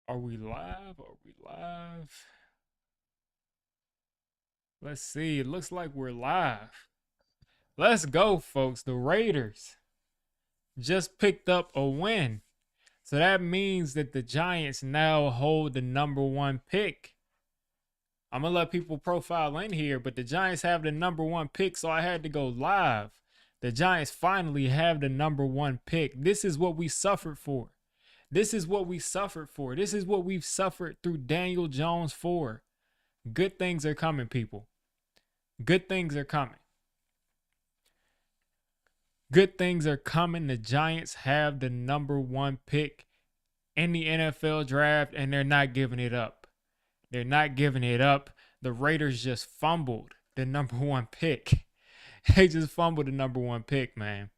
Are we live? Are we live? Let's see. It looks like we're live. Let's go, folks. The Raiders just picked up a win. So that means that the Giants now hold the number one pick. I'm going to let people profile in here, but the Giants have the number one pick, so I had to go live. The Giants finally have the number one pick. This is what we suffered for. This is what we suffered for. This is what we've suffered through Daniel Jones for. Good things are coming, people. Good things are coming. Good things are coming. The Giants have the number one pick in the NFL draft, and they're not giving it up. They're not giving it up. The Raiders just fumbled the number one pick. They just fumbled the number one pick, man.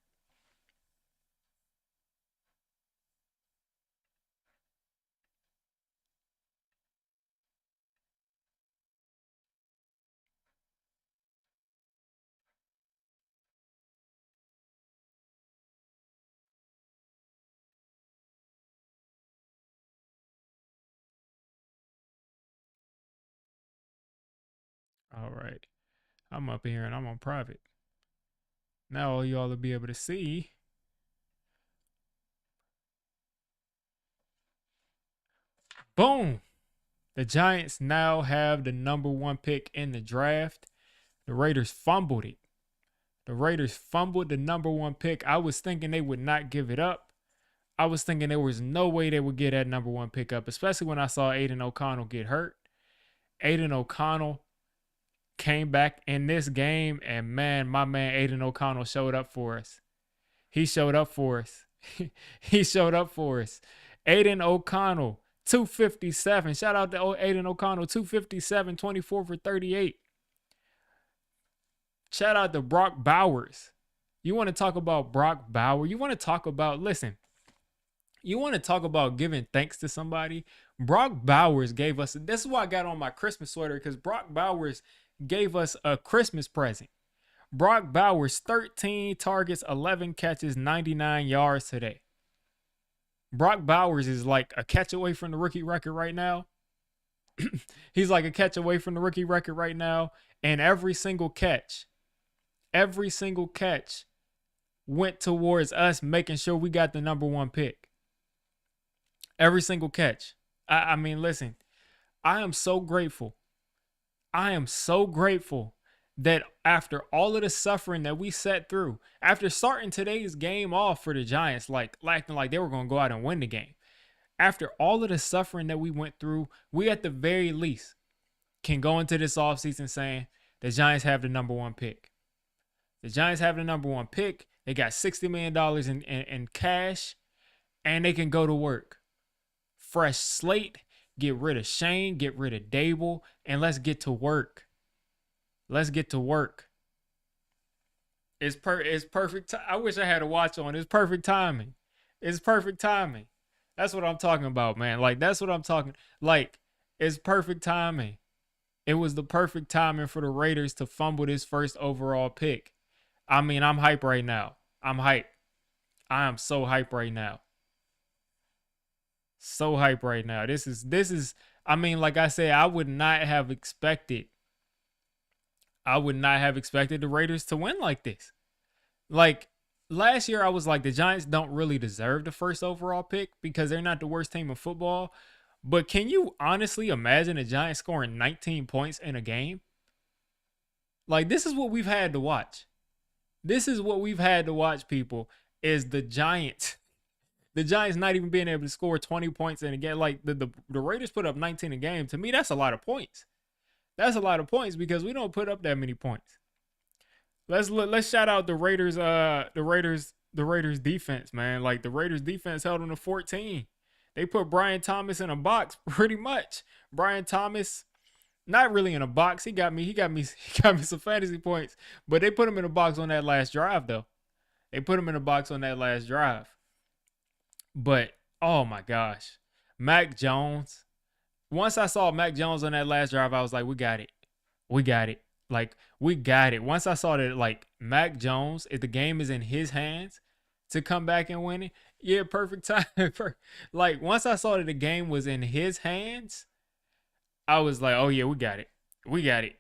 All right. I'm up here and I'm on private. Now all y'all will be able to see. Boom. The Giants now have the number one pick in the draft. The Raiders fumbled it. The Raiders fumbled the number one pick. I was thinking they would not give it up. I was thinking there was no way they would get that number one pick up, especially when I saw Aiden O'Connell get hurt. Aiden O'Connell came back in this game, and man, my man Aiden O'Connell showed up for us. He showed up for us. He showed up for us. Aiden O'Connell, 257. Shout out to Aiden O'Connell, 257, 24 for 38. Shout out to Brock Bowers. You want to talk about Brock Bowers? You want to talk about, listen, you want to talk about giving thanks to somebody? Brock Bowers gave us, this is why I got on my Christmas sweater, because Brock Bowers gave us a Christmas present. Brock Bowers, 13 targets, 11 catches, 99 yards today. Brock Bowers is like a catch away from the rookie record right now. He's like a catch away from the rookie record right now. And every single catch went towards us making sure we got the number one pick. Every single catch. I mean, listen, I am so grateful. I am so grateful that after all of the suffering that we sat through, after starting today's game off for the Giants, like acting like they were going to go out and win the game, after all of the suffering that we went through, we at the very least can go into this offseason saying the Giants have the number one pick. The Giants have the number one pick. They got $60 million in cash, and they can go to work. Fresh slate, get rid of Shane, get rid of Dable, and let's get to work. Let's get to work. It's perfect. I wish I had a watch on. It's perfect timing. It's perfect timing. That's what I'm talking about, man. Like, that's what I'm talking. Like, it's perfect timing. It was the perfect timing for the Raiders to fumble this first overall pick. I mean, I'm hype right now. I'm hype. I am so hype right now. So hype right now. This is I mean, like I said, I would not have expected the Raiders to win like this. Like last year I was like the Giants don't really deserve the first overall pick because they're not the worst team in football. But can you honestly imagine the Giants scoring 19 points in a game? Like this is what we've had to watch. This is what we've had to watch, people, is the Giants. The Giants not even being able to score 20 points in a game. Like the Raiders put up 19 a game. To me, that's a lot of points. That's a lot of points because we don't put up that many points. Let's shout out the Raiders, the Raiders defense, man. Like the Raiders defense held them to 14. They put Brian Thomas in a box pretty much. Brian Thomas, not really in a box. He got me some fantasy points. But they put him in a box on that last drive, though. They put him in a box on that last drive. But oh my gosh, Mac Jones. Once I saw Mac Jones on that last drive, I was like, we got it. We got it. Like, we got it. Once I saw that, like, Mac Jones, if the game is in his hands, to come back and win it. Yeah, perfect time. Like once I saw that the game was in his hands, I was like, oh yeah, we got it. We got it.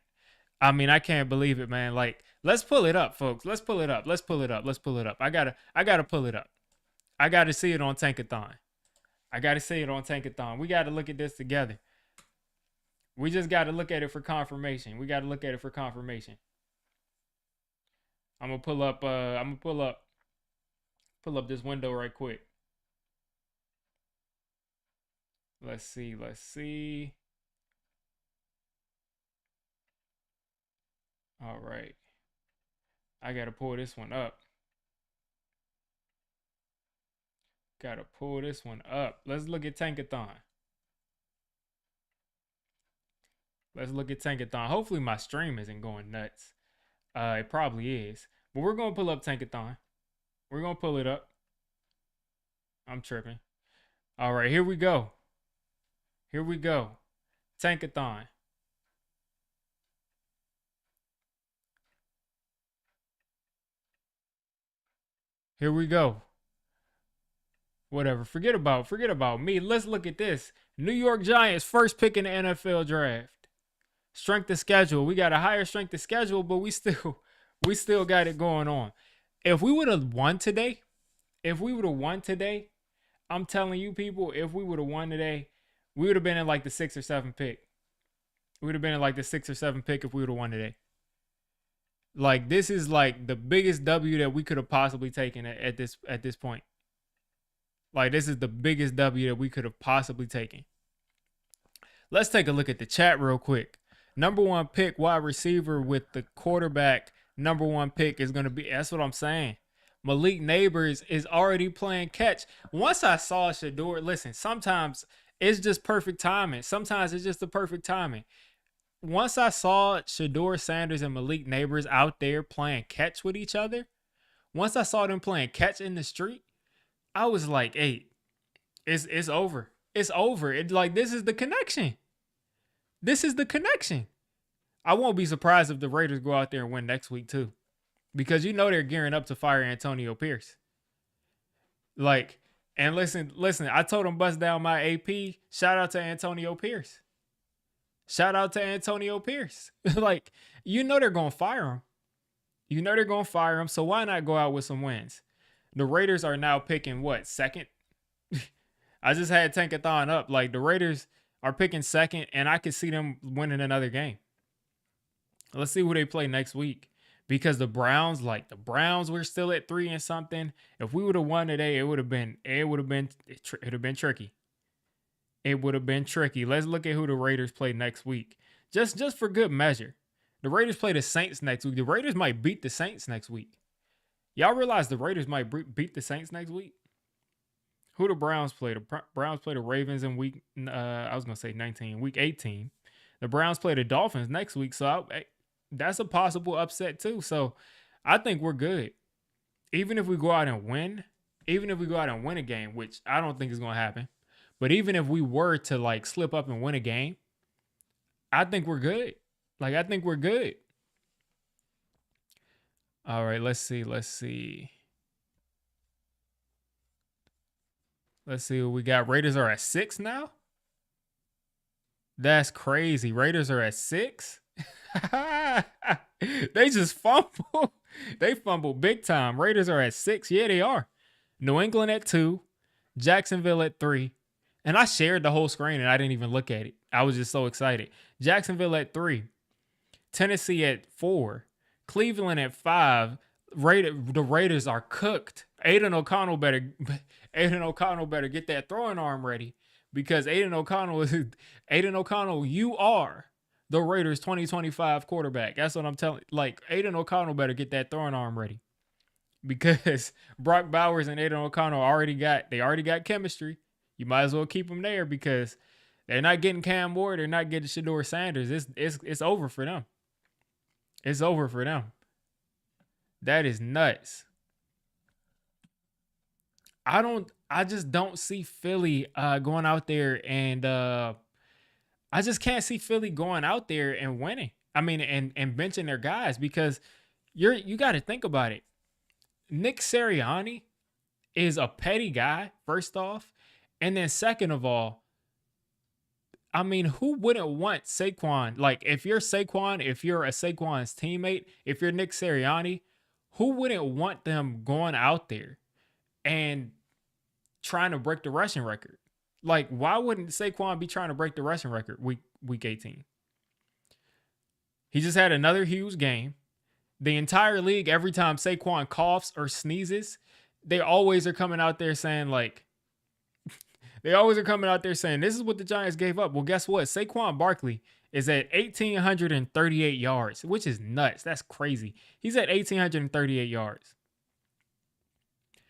I mean, I can't believe it, man. Like, let's pull it up, folks. Let's pull it up. Let's pull it up. Let's pull it up. I gotta pull it up. I gotta see it on Tankathon. I gotta see it on Tankathon. We gotta look at this together. We just gotta look at it for confirmation. We gotta look at it for confirmation. I'm gonna pull up this window right quick. Let's see. Let's see. All right. I gotta pull this one up. Gotta pull this one up. Let's look at Tankathon. Let's look at Tankathon. Hopefully my stream isn't going nuts. It probably is. But we're gonna pull up Tankathon. We're gonna pull it up. I'm tripping. All right, here we go. Here we go. Tankathon. Here we go. Whatever. Forget about me. Let's look at this. New York Giants first pick in the NFL draft. Strength of schedule. We got a higher strength of schedule, but we still got it going on. If we would have won today, I'm telling you people, if we would have won today, we would have been in like the 6th or 7th pick. We would have been in like the 6th or 7th pick if we would have won today. Like this is like the biggest W that we could have possibly taken at this point. Like this is the biggest W that we could have possibly taken. Let's take a look at the chat real quick. Number 1 pick, wide receiver with the quarterback. Number 1 pick is going to be, that's what I'm saying. Malik Neighbors is already playing catch. Once I saw Shedeur, listen, sometimes it's just perfect timing. Sometimes it's just the perfect timing. Once I saw Shedeur Sanders and Malik Neighbors out there playing catch with each other, once I saw them playing catch in the street, I was like, hey, it's over. It's over. It's like, this is the connection. This is the connection. I won't be surprised if the Raiders go out there and win next week too. Because you know they're gearing up to fire Antonio Pierce. Like, and listen, I told him bust down my AP. Shout out to Antonio Pierce. Shout out to Antonio Pierce. Like, you know they're going to fire him. You know they're going to fire him, so why not go out with some wins? The Raiders are now picking what, 2nd? I just had Tankathon up. Like, the Raiders are picking 2nd, and I could see them winning another game. Let's see who they play next week. Because the Browns were still at 3 and something. If we would have won today, it would have been tricky. It would have been tricky. Let's look at who the Raiders play next week. Just for good measure. The Raiders play the Saints next week. The Raiders might beat the Saints next week. Y'all realize the Raiders might beat the Saints next week? Who the Browns play? The Browns play the Ravens in week 19, week 18. The Browns play the Dolphins next week, so that's a possible upset too. So I think we're good. Even if we go out and win a game, which I don't think is going to happen, but even if we were to like slip up and win a game, I think we're good. Like, I think we're good. All right, let's see. Let's see what we got. Raiders are at 6 now. That's crazy. Raiders are at 6. They just fumbled. They fumbled big time. Raiders are at 6. Yeah, they are. New England at 2. Jacksonville at 3. And I shared the whole screen and I didn't even look at it. I was just so excited. Jacksonville at 3. Tennessee at 4. Cleveland at 5. The Raiders are cooked. Aiden O'Connell better get that throwing arm ready, because Aiden O'Connell, you are the Raiders 2025 quarterback. That's what I'm telling. Like, Aiden O'Connell better get that throwing arm ready, because Brock Bowers and Aiden O'Connell already got chemistry. You might as well keep them there, because they're not getting Cam Ward. They're not getting Shedeur Sanders. It's over for them. It's over for them. That is nuts. I just don't see Philly going out there and I just can't see Philly going out there and winning. I mean, and benching their guys, because you got to think about it. Nick Sirianni is a petty guy, first off. And then second of all, I mean, who wouldn't want Saquon? Like, if you're Saquon, if you're a Saquon's teammate, if you're Nick Sirianni, who wouldn't want them going out there and trying to break the rushing record? Like, why wouldn't Saquon be trying to break the rushing record week 18? He just had another huge game. The entire league, every time Saquon coughs or sneezes, they always are coming out there saying, like, this is what the Giants gave up. Well, guess what? Saquon Barkley is at 1,838 yards, which is nuts. That's crazy. He's at 1,838 yards.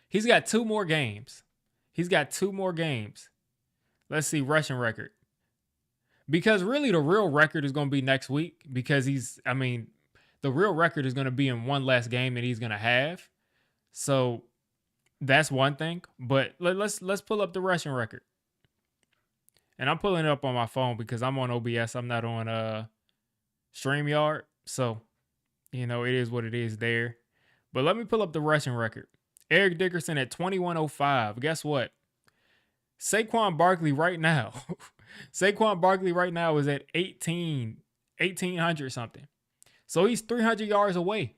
He's got two more games. Let's see, rushing record. Because really the real record is going to be next week because the real record is going to be in one last game that he's going to have. So that's one thing. But let's pull up the rushing record. And I'm pulling it up on my phone because I'm on OBS. I'm not on StreamYard. So, it is what it is there. But let me pull up the rushing record. Eric Dickerson at 2,105. Guess what? Saquon Barkley right now is at 1,800 something. So he's 300 yards away,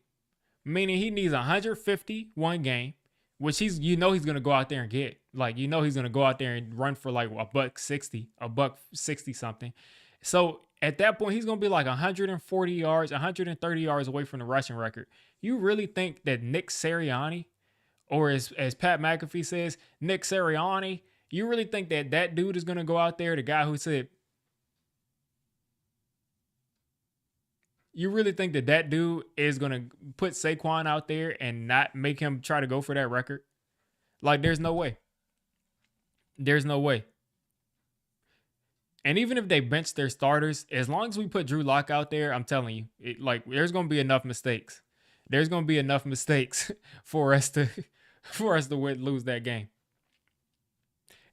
meaning he needs 150 one game, which he's going to go out there and get. Like, he's going to go out there and run for like $160 something. So at that point, he's going to be like 140 yards, 130 yards away from the rushing record. You really think that Nick Sirianni, or as Pat McAfee says, Nick Sirianni, you really think that dude is going to go out there, the guy who said, you really think that dude is going to put Saquon out there and not make him try to go for that record? Like, there's no way. There's no way. And even if they bench their starters, as long as we put Drew Lock out there, I'm telling you, there's going to be enough mistakes. There's going to be enough mistakes for us to lose that game.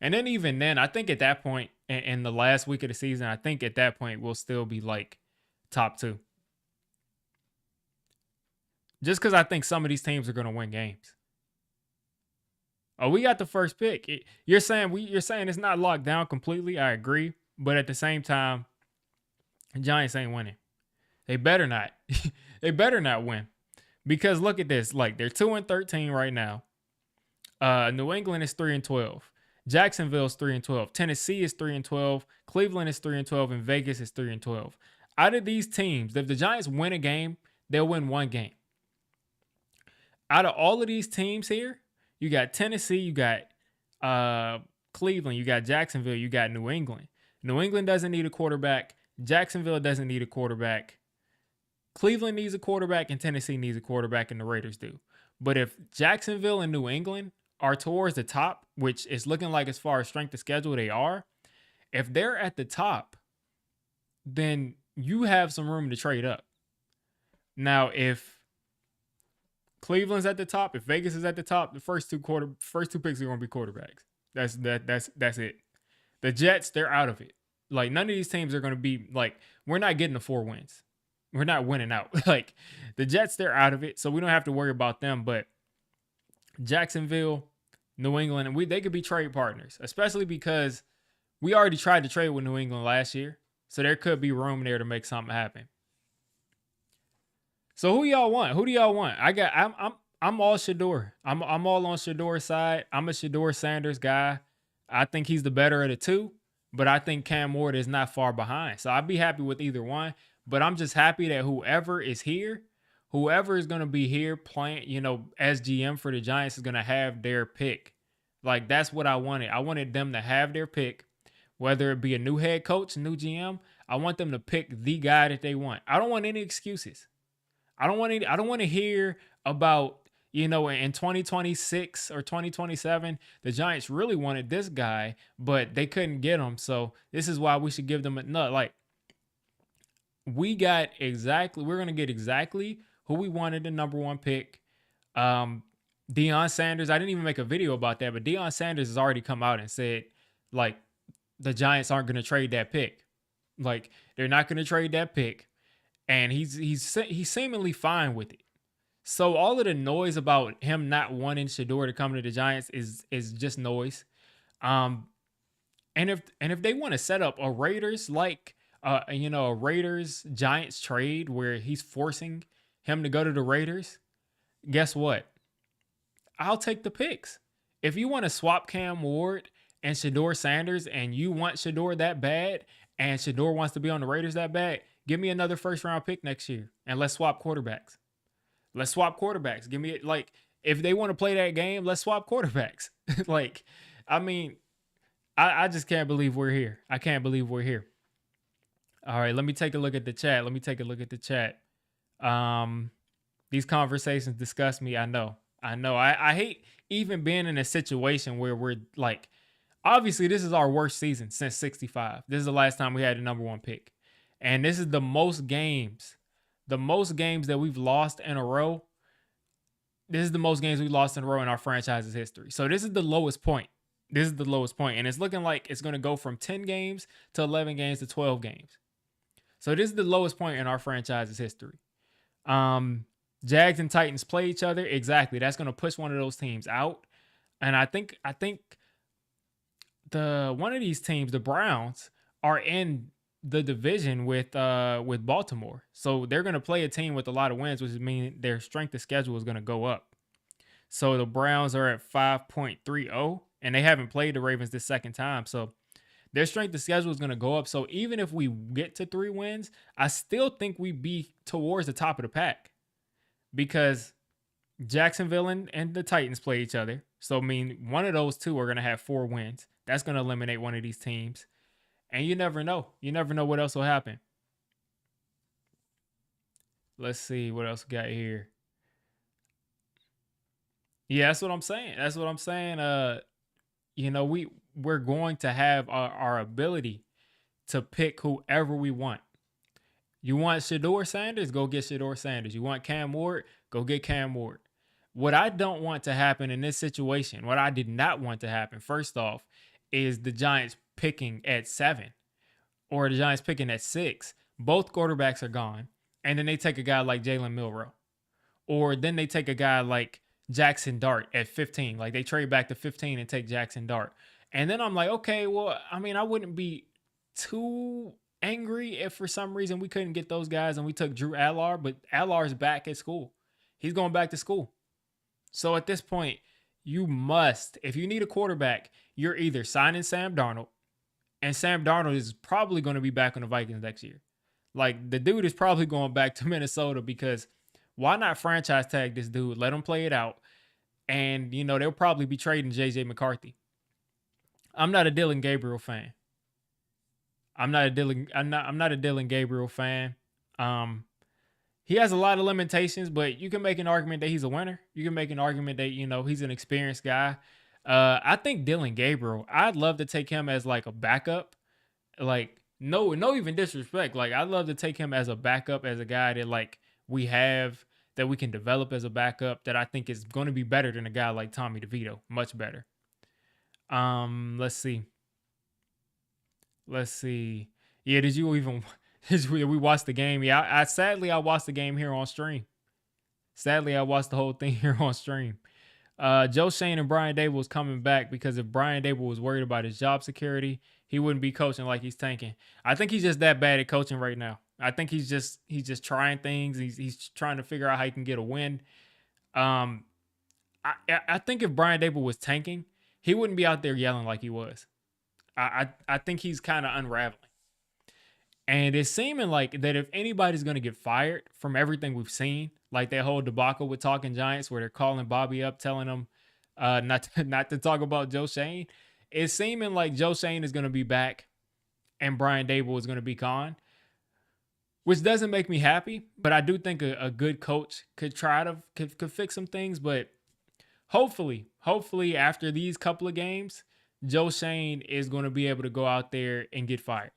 And then even then, I think at that point, in the last week of the season, I think at that point we'll still be like top 2. Just because I think some of these teams are going to win games. Oh, we got the first pick. You're saying it's not locked down completely. I agree, but at the same time, the Giants ain't winning. They better not. They better not win, because look at this. Like, they're 2-13 right now. New England is 3-12. Jacksonville's 3-12. Tennessee is 3-12. Cleveland is 3-12, and Vegas is 3-12. Out of these teams, if the Giants win a game, they'll win one game. Out of all of these teams here, you got Tennessee, you got Cleveland, you got Jacksonville, you got New England. New England doesn't need a quarterback. Jacksonville doesn't need a quarterback. Cleveland needs a quarterback, and Tennessee needs a quarterback, and the Raiders do. But if Jacksonville and New England are towards the top, which is looking like as far as strength of schedule they are, if they're at the top, then you have some room to trade up. Now, if Cleveland's at the top, if Vegas is at the top, the first two picks are going to be quarterbacks. That's it. The Jets, they're out of it. Like, none of these teams are going to be like, we're not getting the 4 wins. We're not winning out. Like, the Jets, they're out of it, so we don't have to worry about them. But Jacksonville, New England, and they could be trade partners, especially because we already tried to trade with New England last year, so there could be room there to make something happen. So who y'all want? Who do y'all want? I'm all Shedeur. I'm all on Shedeur's side. I'm a Shedeur Sanders guy. I think he's the better of the two, but I think Cam Ward is not far behind. So I'd be happy with either one, but I'm just happy that whoever is here, whoever is going to be here playing, as GM for the Giants, is going to have their pick. Like, that's what I wanted. I wanted them to have their pick, whether it be a new head coach, new GM. I want them to pick the guy that they want. I don't want any excuses. I don't want to hear about, in 2026 or 2027, the Giants really wanted this guy, but they couldn't get him. So this is why we should give them a nut. Like, we're going to get exactly who we wanted, the number 1 pick. Deion Sanders, I didn't even make a video about that, but Deion Sanders has already come out and said, like, the Giants aren't going to trade that pick. Like, they're not going to trade that pick. And he's seemingly fine with it. So all of the noise about him not wanting Shedeur to come to the Giants is just noise. Um, and if they want to set up a Raiders a Raiders Giants trade where he's forcing him to go to the Raiders, guess what? I'll take the picks. If you want to swap Cam Ward and Shedeur Sanders and you want Shedeur that bad and Shedeur wants to be on the Raiders that bad, give me another first round pick next year and let's swap quarterbacks. Let's swap quarterbacks. Give me if they want to play that game, let's swap quarterbacks. like, I mean, I just can't believe we're here. I can't believe we're here. All right, let me take a look at the chat. These conversations disgust me. I know. I hate even being in a situation where we're like, obviously this is our worst season since 65. This is the last time we had the number one pick. And this is the most games that we've lost in a row. This is the most games we've lost in a row in our franchise's history. So this is the lowest point. And it's looking like it's going to go from 10 games to 11 games to 12 games. So this is the lowest point in our franchise's history. Jags and Titans play each other. Exactly. That's going to push one of those teams out. And I think one of these teams, the Browns, are in the division with Baltimore. So they're going to play a team with a lot of wins, which means their strength of schedule is going to go up. So the Browns are at 5.30, and they haven't played the Ravens this second time. So their strength of schedule is going to go up. So even if we get to 3 wins, I still think we be towards the top of the pack because Jacksonville and the Titans play each other. So, I mean, one of those two are going to have 4 wins. That's going to eliminate one of these teams. And you never know. You never know what else will happen. Let's see what else we got here. Yeah, that's what I'm saying. We're going to have our ability to pick whoever we want. You want Shedeur Sanders? Go get Shedeur Sanders. You want Cam Ward? Go get Cam Ward. What I don't want to happen in this situation, what I did not want to happen, first off, is the Giants picking at 7 or the Giants picking at 6. Both quarterbacks are gone. And then they take a guy like Jalen Milroe. Or then they take a guy like Jackson Dart at 15. Like they trade back to 15 and take Jackson Dart. And then I'm like, okay, well, I mean, I wouldn't be too angry if for some reason we couldn't get those guys and we took Drew Allar, but Allar's back at school. He's going back to school. So at this point, you must, if you need a quarterback, you're either signing Sam Darnold, and Sam Darnold is probably going to be back on the Vikings next year. Like the dude is probably going back to Minnesota because why not franchise tag this dude? Let him play it out. And, they'll probably be trading J.J. McCarthy. I'm not a Dylan Gabriel fan. I'm not a Dylan Gabriel fan. He has a lot of limitations, but you can make an argument that he's a winner. You can make an argument that, he's an experienced guy. I think Dylan Gabriel, I'd love to take him as like a backup. Like, no even disrespect. Like, I'd love to take him as a backup, as a guy that like we have that we can develop as a backup that I think is going to be better than a guy like Tommy DeVito. Much better. Let's see. Yeah, did we watch the game? Yeah, sadly I watched the game here on stream. Sadly, I watched the whole thing here on stream. Joe Shane and Brian Dable was coming back because if Brian Dable was worried about his job security, he wouldn't be coaching like he's tanking. I think he's just that bad at coaching right now. I think he's just trying things. He's trying to figure out how he can get a win. I think if Brian Dable was tanking, he wouldn't be out there yelling like he was. I think he's kind of unraveling. And it's seeming like that if anybody's going to get fired from everything we've seen, like that whole debacle with Talking Giants where they're calling Bobby up, telling him not to talk about Joe Shane, it's seeming like Joe Shane is going to be back and Brian Dable is going to be gone, which doesn't make me happy. But I do think a good coach could fix some things. But hopefully after these couple of games, Joe Shane is going to be able to go out there and get fired.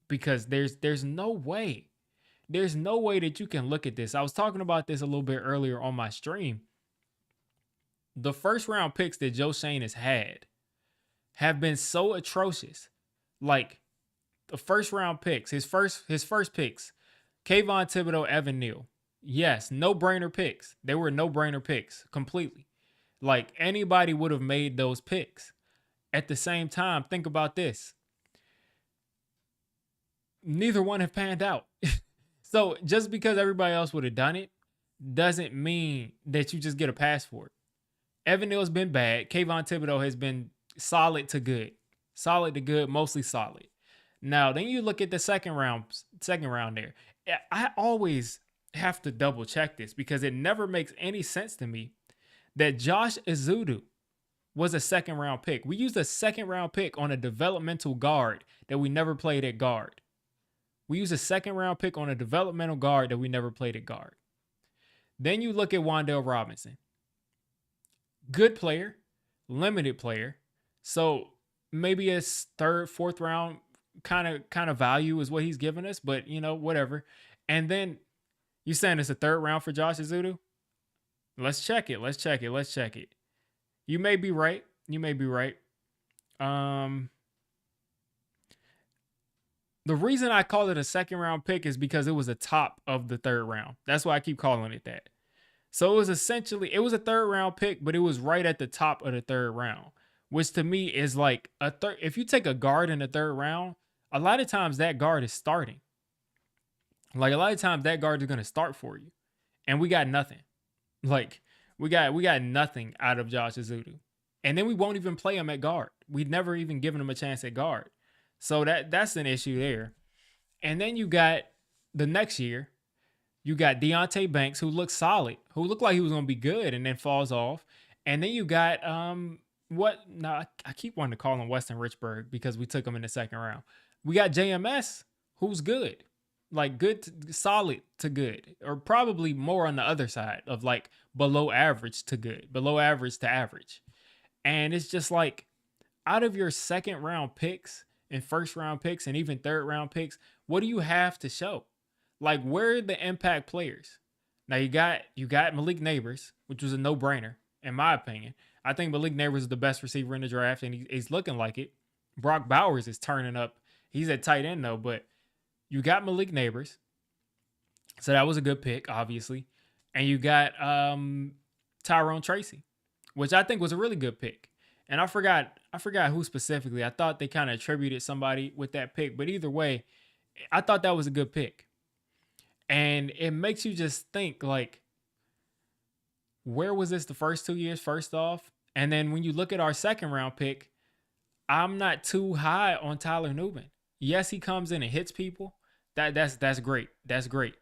Because there's no way. There's no way that you can look at this. I was talking about this a little bit earlier on my stream. The first round picks that Joe Shane has had have been so atrocious. Like the first round picks, his first picks, Kayvon Thibodeaux, Evan Neal. Yes, no-brainer picks. They were no-brainer picks completely. Like anybody would have made those picks. At the same time, think about this. Neither one have panned out. So just because everybody else would have done it doesn't mean that you just get a pass for it. Evan Neal's been bad. Kayvon Thibodeaux has been solid to good. Solid to good, mostly solid. Now, then you look at the second round there. I always have to double check this because it never makes any sense to me that Josh Ezeudu was a second round pick. We used a second round pick on a developmental guard that we never played at guard. We used a second round pick on a developmental guard that we never played at guard. Then you look at Wan'Dale Robinson. Good player, limited player. So maybe a third, fourth round kind of value is what he's giving us, but whatever. And then you saying it's a third round for Josh Ezeudu? Let's check it. Let's check it. You may be right. The reason I call it a second round pick is because it was the top of the third round. That's why I keep calling it that. So it was a third round pick, but it was right at the top of the third round, which to me is like if you take a guard in the third round, a lot of times that guard is starting. Like a lot of times that guard is going to start for you. And we got nothing. Like we got nothing out of Josh Ezeudu. And then we won't even play him at guard. We'd never even given him a chance at guard. So that's an issue there. And then you got the next year, you got Deontay Banks, who looked solid, who looked like he was going to be good and then falls off. And then you got, I keep wanting to call him Weston Richburg because we took him in the second round. We got JMS, who's good, like solid to good, or probably more on the other side of like below average to good, below average to average. And it's just like out of your second round picks, and first round picks and even third round picks, what do you have to show? Like, where are the impact players? Now you got Malik Neighbors, which was a no-brainer, in my opinion. I think Malik Neighbors is the best receiver in the draft, and he's looking like it. Brock Bowers is turning up. He's at tight end, though, but you got Malik Neighbors. So that was a good pick, obviously. And you got Tyrone Tracy, which I think was a really good pick. And I forgot who specifically. I thought they kind of attributed somebody with that pick. But either way, I thought that was a good pick. And it makes you just think, like, where was this the first 2 years, first off? And then when you look at our second round pick, I'm not too high on Tyler Nubin. Yes, he comes in and hits people. That's great. That's great.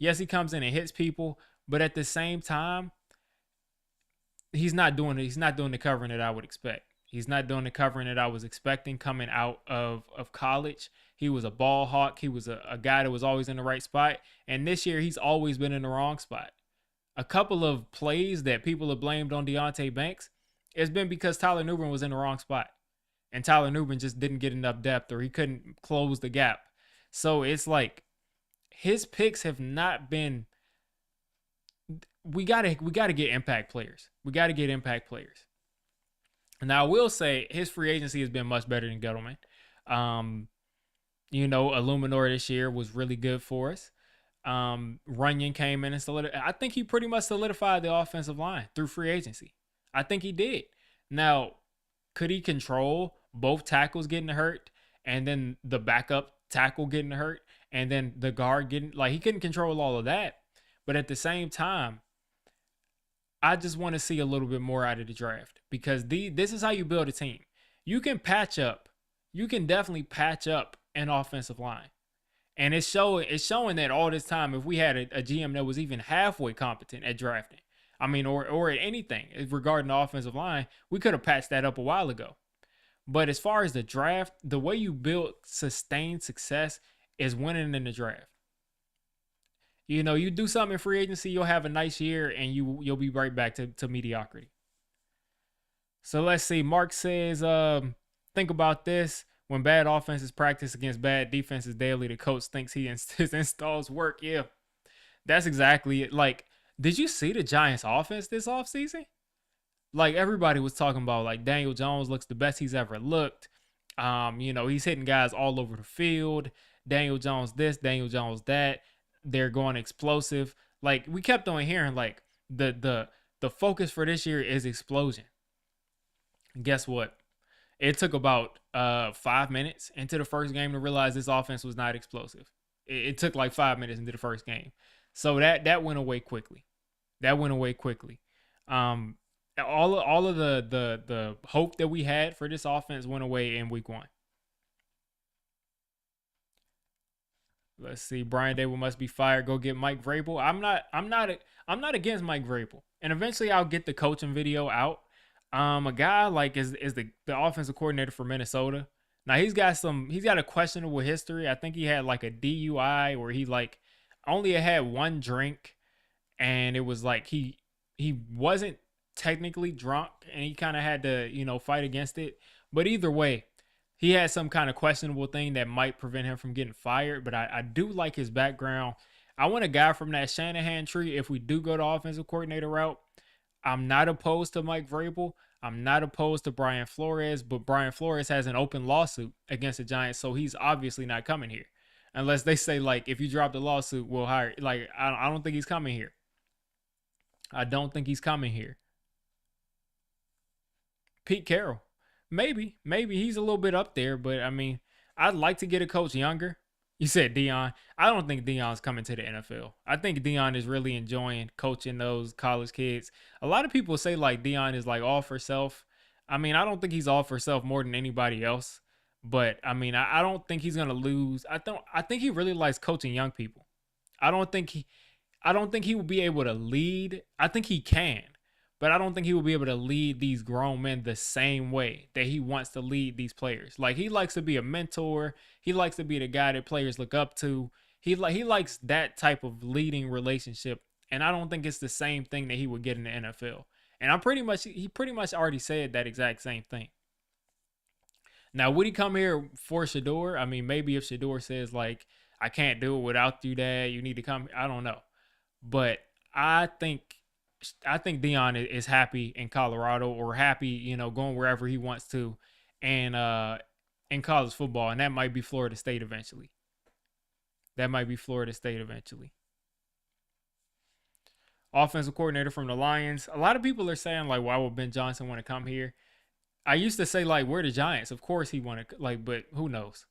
Yes, he comes in and hits people. But at the same time, he's not doing the covering that I would expect. He's not doing the covering that I was expecting coming out of college. He was a ball hawk. He was a guy that was always in the right spot. And this year, he's always been in the wrong spot. A couple of plays that people have blamed on Deontay Banks, it's been because Tyler Nubin was in the wrong spot. And Tyler Nubin just didn't get enough depth, or he couldn't close the gap. So it's like his picks have not been... We gotta get impact players. Now I will say his free agency has been much better than Gettleman. Illuminor this year was really good for us. Runyon came in and I think he pretty much solidified the offensive line through free agency. I think he did. Now, could he control both tackles getting hurt and then the backup tackle getting hurt and then the guard getting, like, he couldn't control all of that. But at the same time, I just want to see a little bit more out of the draft because this is how you build a team. You can patch up. You can definitely patch up an offensive line. And it's showing that all this time, if we had a GM that was even halfway competent at drafting, or at anything regarding the offensive line, we could have patched that up a while ago. But as far as the draft, the way you build sustained success is winning in the draft. You do something in free agency, you'll have a nice year, and you'll be right back to mediocrity. So let's see. Mark says, think about this. When bad offenses practice against bad defenses daily, the coach thinks his installs work. Yeah, that's exactly it. Like, did you see the Giants offense this offseason? Like, everybody was talking about, like, Daniel Jones looks the best he's ever looked. He's hitting guys all over the field. Daniel Jones this, Daniel Jones that. They're going explosive. Like we kept on hearing like the focus for this year is explosion. And guess what? It took about 5 minutes into the first game to realize this offense was not explosive. It took like 5 minutes into the first game, so that went away quickly. That went away quickly. Um, all of the hope that we had for this offense went away in week one. Let's see. Brian Dable must be fired. Go get Mike Vrabel. I'm not against Mike Vrabel. And eventually I'll get the coaching video out. A guy like is the offensive coordinator for Minnesota. Now he's got a questionable history. I think he had like a DUI where he like only had one drink, and it was like he wasn't technically drunk, and he kind of had to, fight against it. But either way, he had some kind of questionable thing that might prevent him from getting fired. But I do like his background. I want a guy from that Shanahan tree if we do go to offensive coordinator route. I'm not opposed to Mike Vrabel. I'm not opposed to Brian Flores, but Brian Flores has an open lawsuit against the Giants, so he's obviously not coming here. Unless they say, like, if you drop the lawsuit, we'll hire. Like, I don't think he's coming here. I don't think he's coming here. Pete Carroll. Maybe he's a little bit up there, but I mean, I'd like to get a coach younger. You said Dion. I don't think Dion's coming to the NFL. I think Dion is really enjoying coaching those college kids. A lot of people say like Dion is like all for self. I mean, I don't think he's all for self more than anybody else. But I mean, I don't think he's gonna lose. I think he really likes coaching young people. I don't think he will be able to lead. I think he can, but I don't think he will be able to lead these grown men the same way that he wants to lead these players. Like he likes to be a mentor. He likes to be the guy that players look up to. He likes that type of leading relationship, and I don't think it's the same thing that he would get in the NFL. And he pretty much already said that exact same thing. Now, would he come here for Shedeur? I mean, maybe if Shedeur says like, I can't do it without you, Dad, you need to come. I don't know. But I think Dion is happy in Colorado, or happy, going wherever he wants to, and in college football, and that might be Florida State eventually. Offensive coordinator from the Lions. A lot of people are saying like, why would Ben Johnson want to come here? I used to say like, we're the Giants. Of course he wanted, like, but who knows?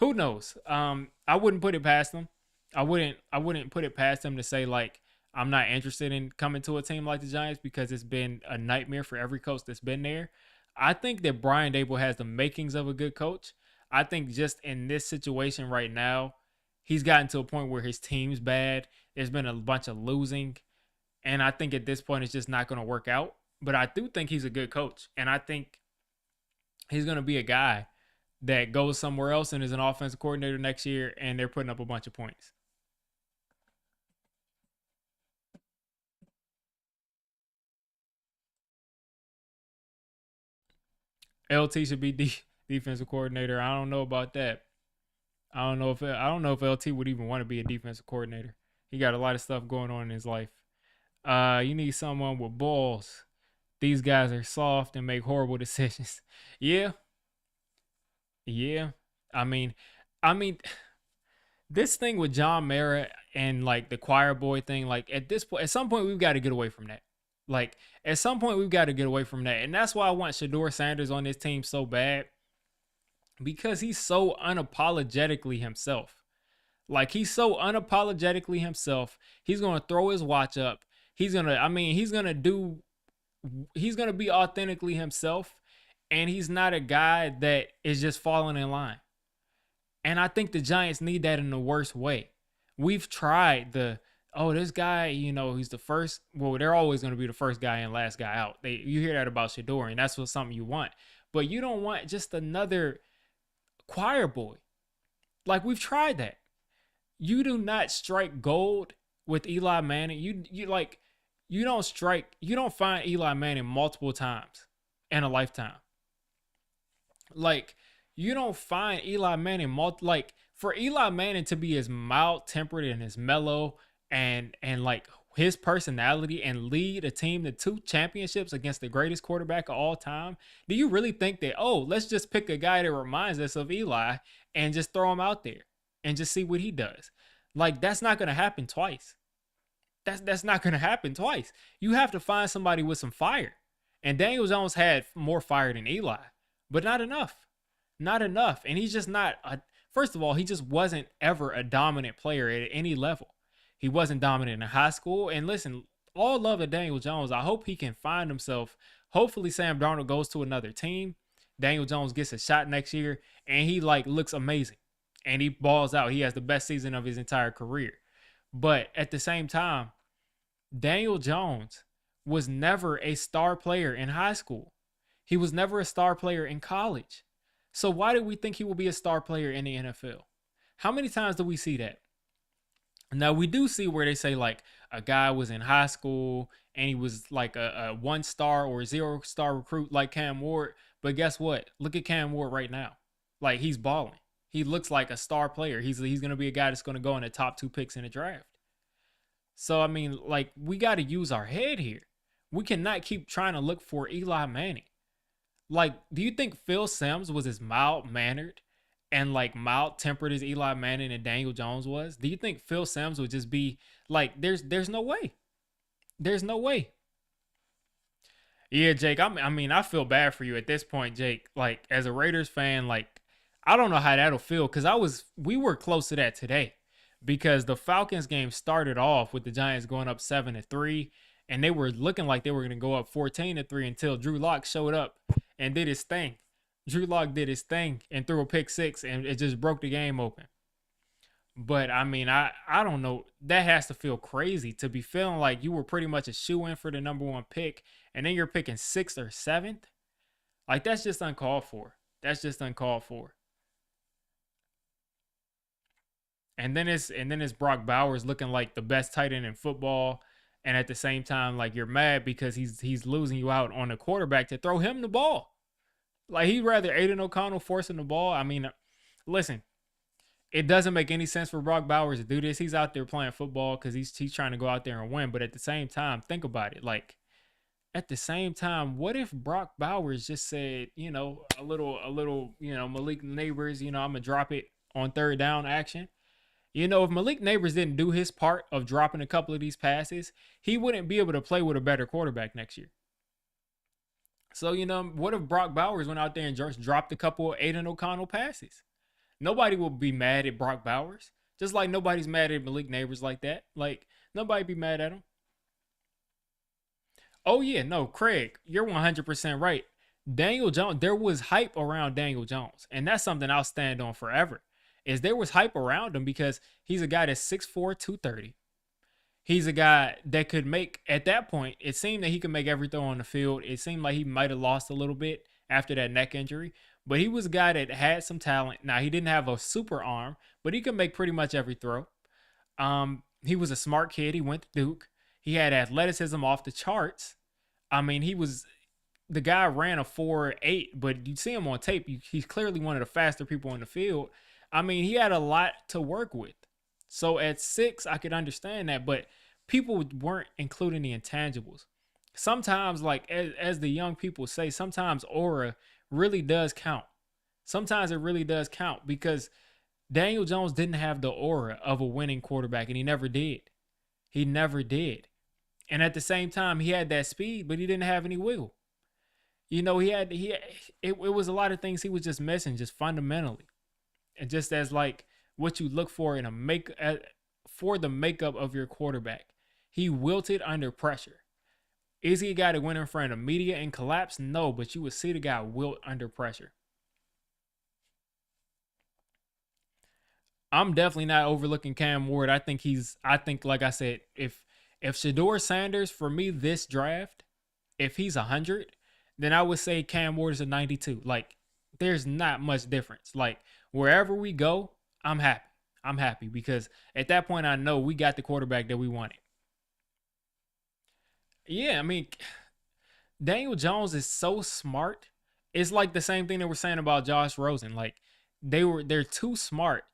Who knows? I wouldn't put it past him. I wouldn't put it past him to say like, I'm not interested in coming to a team like the Giants, because it's been a nightmare for every coach that's been there. I think that Brian Dable has the makings of a good coach. I think just in this situation right now, he's gotten to a point where his team's bad. There's been a bunch of losing. And I think at this point, it's just not going to work out. But I do think he's a good coach. And I think he's going to be a guy that goes somewhere else and is an offensive coordinator next year, and they're putting up a bunch of points. LT should be defensive coordinator. I don't know about that. I don't know if LT would even want to be a defensive coordinator. He got a lot of stuff going on in his life. You need someone with balls. These guys are soft and make horrible decisions. Yeah. I mean, this thing with John Mara and like the choir boy thing, like at some point we've got to get away from that. Like at some point we've got to get away from that. And that's why I want Shedeur Sanders on this team so bad, because he's so unapologetically himself. Like he's so unapologetically himself. He's going to throw his watch up. He's going to be authentically himself, and he's not a guy that is just falling in line. And I think the Giants need that in the worst way. We've tried this guy, he's the first. Well, they're always going to be the first guy in, last guy out. You hear that about Shedeur, and that's something you want. But you don't want just another choir boy. Like, we've tried that. You do not strike gold with Eli Manning. You don't find Eli Manning multiple times in a lifetime. Like, you don't find Eli Manning for Eli Manning to be as mild-tempered and as mellow and like his personality and lead a team to 2 championships against the greatest quarterback of all time. Do you really think that, let's just pick a guy that reminds us of Eli and just throw him out there and just see what he does? Like, that's not going to happen twice. That's not going to happen twice. You have to find somebody with some fire. And Daniel Jones had more fire than Eli, but not enough. Not enough. And he's just not a, first of all, he just wasn't ever a dominant player at any level. He wasn't dominant in high school. And listen, all love to Daniel Jones. I hope he can find himself. Hopefully Sam Darnold goes to another team. Daniel Jones gets a shot next year and he like looks amazing. And he balls out. He has the best season of his entire career. But at the same time, Daniel Jones was never a star player in high school. He was never a star player in college. So why do we think he will be a star player in the NFL? How many times do we see that? Now, we do see where they say like a guy was in high school and he was like a 1-star or 0-star recruit like Cam Ward. But guess what? Look at Cam Ward right now. Like, he's balling. He looks like a star player. He's going to be a guy that's going to go in the top 2 picks in the draft. So, I mean, like, we got to use our head here. We cannot keep trying to look for Eli Manning. Like, do you think Phil Simms was as mild-mannered and, like, mild-tempered as Eli Manning and Daniel Jones was? Do you think Phil Simms would just be, like, there's no way. There's no way. Yeah, Jake, I feel bad for you at this point, Jake. Like, as a Raiders fan, like, I don't know how that'll feel because we were close to that today because the Falcons game started off with the Giants going up 7-3 and they were looking like they were going to go up 14-3 until Drew Lock showed up and did his thing. Drew Lock did his thing and threw a pick 6 and it just broke the game open. But I mean, I don't know. That has to feel crazy to be feeling like you were pretty much a shoe-in for the number 1 pick and then you're picking 6th or 7th. Like, that's just uncalled for. That's just uncalled for. And then it's Brock Bowers looking like the best tight end in football. And at the same time, like, you're mad because he's losing you out on the quarterback to throw him the ball. Like, he'd rather Aiden O'Connell forcing the ball. I mean, listen, it doesn't make any sense for Brock Bowers to do this. He's out there playing football because he's trying to go out there and win. But at the same time, think about it. Like, at the same time, what if Brock Bowers just said, a little, Malik Neighbors, I'm going to drop it on 3rd down action. If Malik Neighbors didn't do his part of dropping a couple of these passes, he wouldn't be able to play with a better quarterback next year. So, what if Brock Bowers went out there and just dropped a couple of Aiden O'Connell passes? Nobody will be mad at Brock Bowers. Just like nobody's mad at Malik Neighbors like that. Like, nobody be mad at him. Oh, yeah, no, Craig, you're 100% right. Daniel Jones, there was hype around Daniel Jones. And that's something I'll stand on forever. Is there was hype around him because he's a guy that's 6'4", 230. He's a guy that could make, at that point, it seemed that he could make every throw on the field. It seemed like he might have lost a little bit after that neck injury. But he was a guy that had some talent. Now, he didn't have a super arm, but he could make pretty much every throw. He was a smart kid. He went to Duke. He had athleticism off the charts. I mean, the guy ran a 4.8, but you see him on tape. He's clearly one of the faster people on the field. I mean, he had a lot to work with. So at 6, I could understand that, but people weren't including the intangibles. Sometimes, like as the young people say, sometimes aura really does count. Sometimes it really does count because Daniel Jones didn't have the aura of a winning quarterback, and he never did. He never did. And at the same time, he had that speed, but he didn't have any wiggle. It was a lot of things he was just missing, just fundamentally. And just as like what you look for for the makeup of your quarterback. He wilted under pressure. Is he a guy to win in front of media and collapse? No, but you would see the guy wilt under pressure. I'm definitely not overlooking Cam Ward. I think like I said, if Shedeur Sanders for me this draft, if he's 100, then I would say Cam Ward is a 92. Like, there's not much difference. Like, wherever we go, I'm happy. I'm happy because at that point I know we got the quarterback that we wanted. Yeah, I mean, Daniel Jones is so smart. It's like the same thing that we're saying about Josh Rosen. Like, they're too smart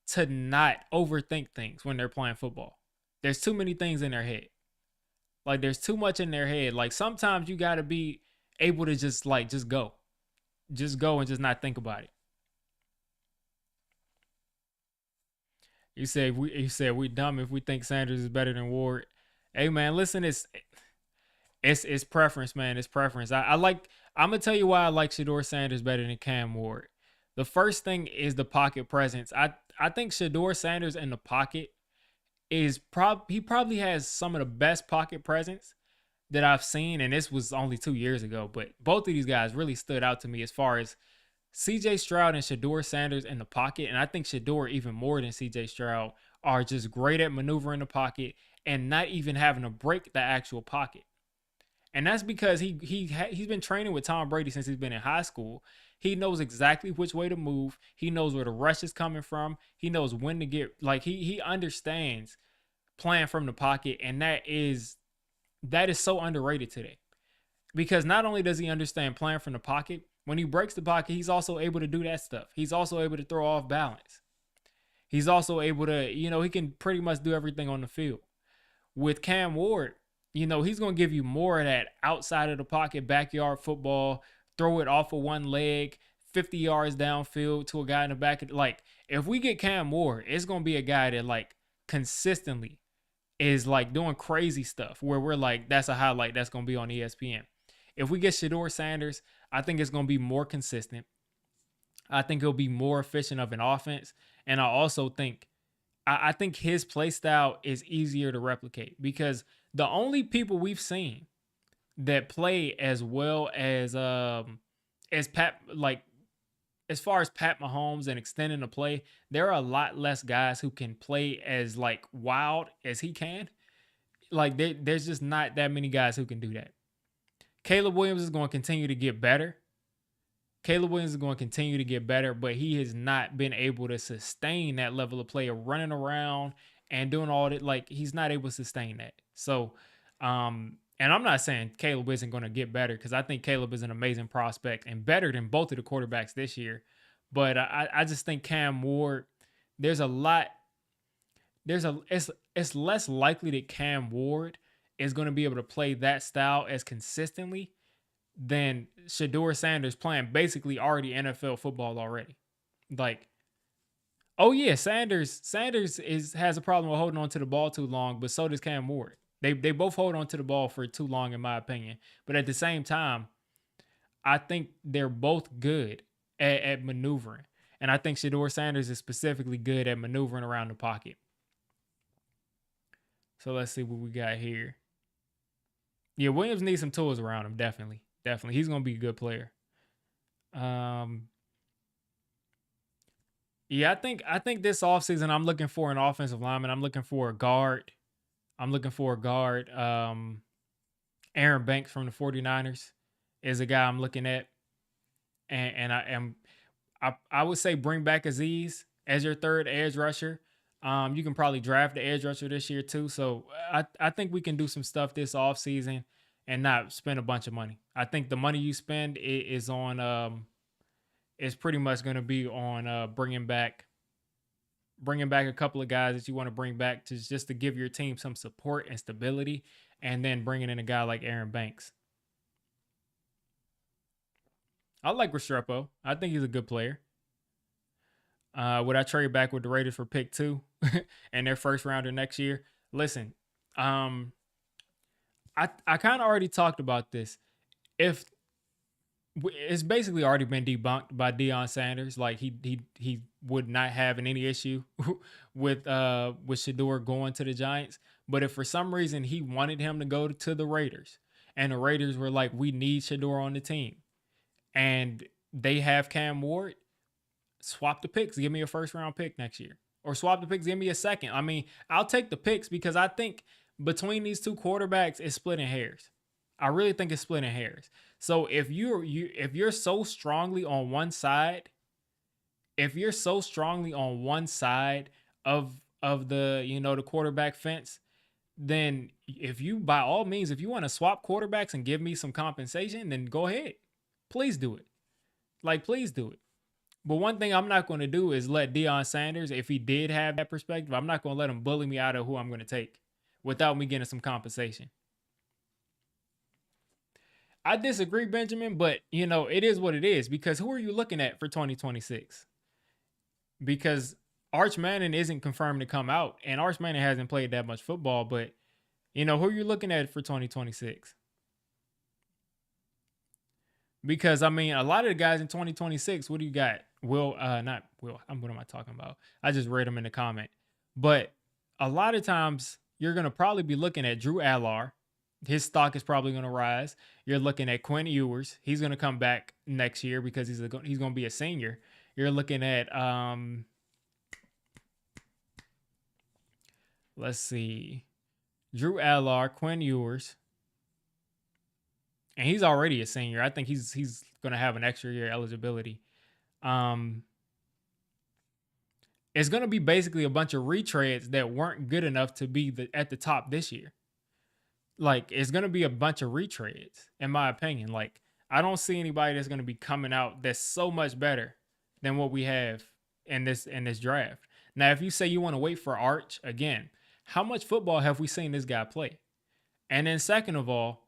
to not overthink things when they're playing football. There's too many things in their head. Like, there's too much in their head. Like, sometimes you got to be able to just go. Just go and just not think about it. You said we dumb if we think Sanders is better than Ward. Hey man, listen, it's preference, man. It's preference. I'm gonna tell you why I like Shedeur Sanders better than Cam Ward. The first thing is the pocket presence. I think Shedeur Sanders in the pocket he probably has some of the best pocket presence that I've seen, and this was only 2 years ago. But both of these guys really stood out to me as far as CJ Stroud and Shedeur Sanders in the pocket, and I think Shedeur even more than CJ Stroud are just great at maneuvering the pocket and not even having to break the actual pocket. And that's because he's been training with Tom Brady since he's been in high school. He knows exactly which way to move. He knows where the rush is coming from. He knows when to get like he understands playing from the pocket, and that is so underrated today. Because not only does he understand playing from the pocket, when he breaks the pocket, he's also able to do that stuff. He's also able to throw off balance. He's also able to, he can pretty much do everything on the field. With Cam Ward, he's going to give you more of that outside of the pocket backyard football, throw it off of one leg, 50 yards downfield to a guy in the back. Like, if we get Cam Ward, it's going to be a guy that, like, consistently is, like, doing crazy stuff where we're like, that's a highlight that's going to be on ESPN. If we get Shedeur Sanders, I think it's going to be more consistent. I think he'll be more efficient of an offense. And I also think I think his play style is easier to replicate because the only people we've seen that play as well as Pat, like as far as Pat Mahomes and extending the play, there are a lot less guys who can play as like wild as he can. Like there's just not that many guys who can do that. Caleb Williams is going to continue to get better. But he has not been able to sustain that level of play of running around and doing all that. Like, he's not able to sustain that. So, and I'm not saying Caleb isn't going to get better because I think Caleb is an amazing prospect and better than both of the quarterbacks this year. But I just think Cam Ward, it's less likely that Cam Ward is going to be able to play that style as consistently than Shedeur Sanders playing basically already NFL football already. Like, oh yeah, Sanders has a problem with holding on to the ball too long, but so does Cam Ward. They both hold on to the ball for too long, in my opinion. But at the same time, I think they're both good at maneuvering. And I think Shedeur Sanders is specifically good at maneuvering around the pocket. So let's see what we got here. Yeah, Williams needs some tools around him, definitely. Definitely. He's going to be a good player. Yeah, I think this offseason I'm looking for an offensive lineman. I'm looking for a guard. Aaron Banks from the 49ers is a guy I'm looking at. And I would say bring back Aziz as your third edge rusher. You can probably draft the edge rusher this year too. So I think we can do some stuff this offseason and not spend a bunch of money. I think the money you spend is pretty much going to be on bringing back a couple of guys that you want to bring back just to give your team some support and stability, and then bringing in a guy like Aaron Banks. I like Restrepo. I think he's a good player. Would I trade back with the Raiders for pick 2 and their first rounder next year? Listen, I kind of already talked about this. If it's basically already been debunked by Deion Sanders, like he would not have any issue with Shedeur going to the Giants. But if for some reason he wanted him to go to the Raiders, and the Raiders were like, we need Shedeur on the team, and they have Cam Ward, swap the picks, give me a first round pick next year, or swap the picks, give me a second. I mean, I'll take the picks because I think between these two quarterbacks, it's splitting hairs. I really think it's splitting hairs. So if you're so strongly on one side, of the the quarterback fence, then if you by all means, if you want to swap quarterbacks and give me some compensation, then go ahead. Please do it. Like, please do it. But one thing I'm not going to do is let Deion Sanders, if he did have that perspective, I'm not going to let him bully me out of who I'm going to take without me getting some compensation. I disagree, Benjamin, but, it is what it is, because who are you looking at for 2026? Because Arch Manning isn't confirmed to come out, and Arch Manning hasn't played that much football, but Who are you looking at for 2026? Because I mean, a lot of the guys in 2026, what do you got? Not Will. What am I talking about? I just read them in the comment. But a lot of times, you're gonna probably be looking at Drew Allar. His stock is probably gonna rise. You're looking at Quinn Ewers. He's gonna come back next year because he's gonna be a senior. You're looking at let's see, Drew Allar, Quinn Ewers. And he's already a senior. I think he's going to have an extra year eligibility. It's going to be basically a bunch of retreads that weren't good enough to be at the top this year. Like, it's going to be a bunch of retreads, in my opinion. Like, I don't see anybody that's going to be coming out that's so much better than what we have in this draft. Now, if you say you want to wait for Arch, again, how much football have we seen this guy play? And then second of all,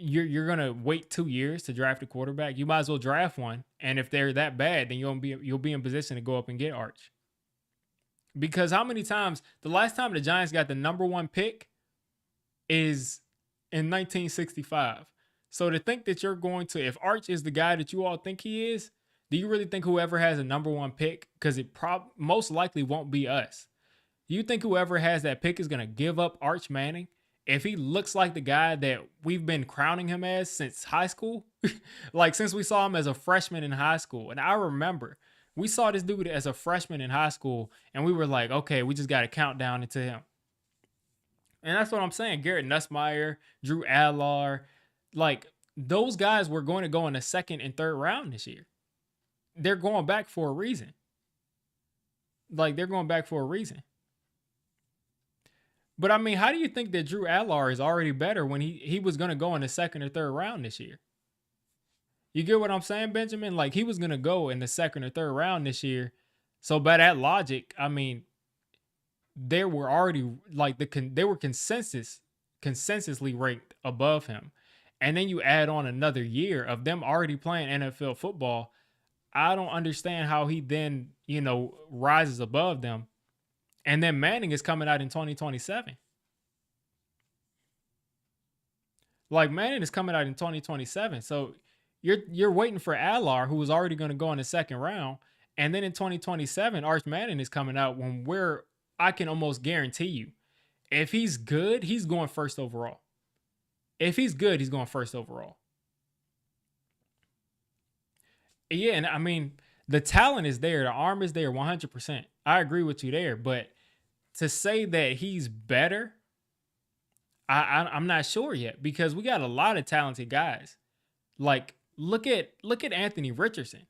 you're gonna wait 2 years to draft a quarterback. You might as well draft one, and if they're that bad, then you'll be in position to go up and get Arch. Because how many times? The last time the Giants got the number 1 pick is in 1965. So to think that you're going to, if Arch is the guy that you all think he is, do you really think whoever has a number 1 pick, because it most likely won't be us? Do you think whoever has that pick is gonna give up Arch Manning? If he looks like the guy that we've been crowning him as since high school, like since we saw him as a freshman in high school. And I remember we saw this dude as a freshman in high school and we were like, okay, we just got to count down into him. And that's what I'm saying. Garrett Nussmeier, Drew Allar, like those guys were going to go in the 2nd and 3rd round this year. They're going back for a reason. But I mean, how do you think that Drew Allar is already better when he was going to go in the 2nd or 3rd round this year? You get what I'm saying, Benjamin? Like he was going to go in the 2nd or 3rd round this year. So by that logic, I mean, they were already like they were consensusly ranked above him. And then you add on another year of them already playing NFL football. I don't understand how he then, rises above them. And then Manning is coming out in 2027. Like Manning is coming out in 2027. So you're waiting for Allar, who was already going to go in the 2nd round. And then in 2027, Arch Manning is coming out when I can almost guarantee you, if he's good, he's going 1st overall. If he's good, he's going 1st overall. Yeah, and I mean, the talent is there. The arm is there 100%. I agree with you there. But to say that he's better, I'm not sure yet because we got a lot of talented guys. Like, look at Anthony Richardson.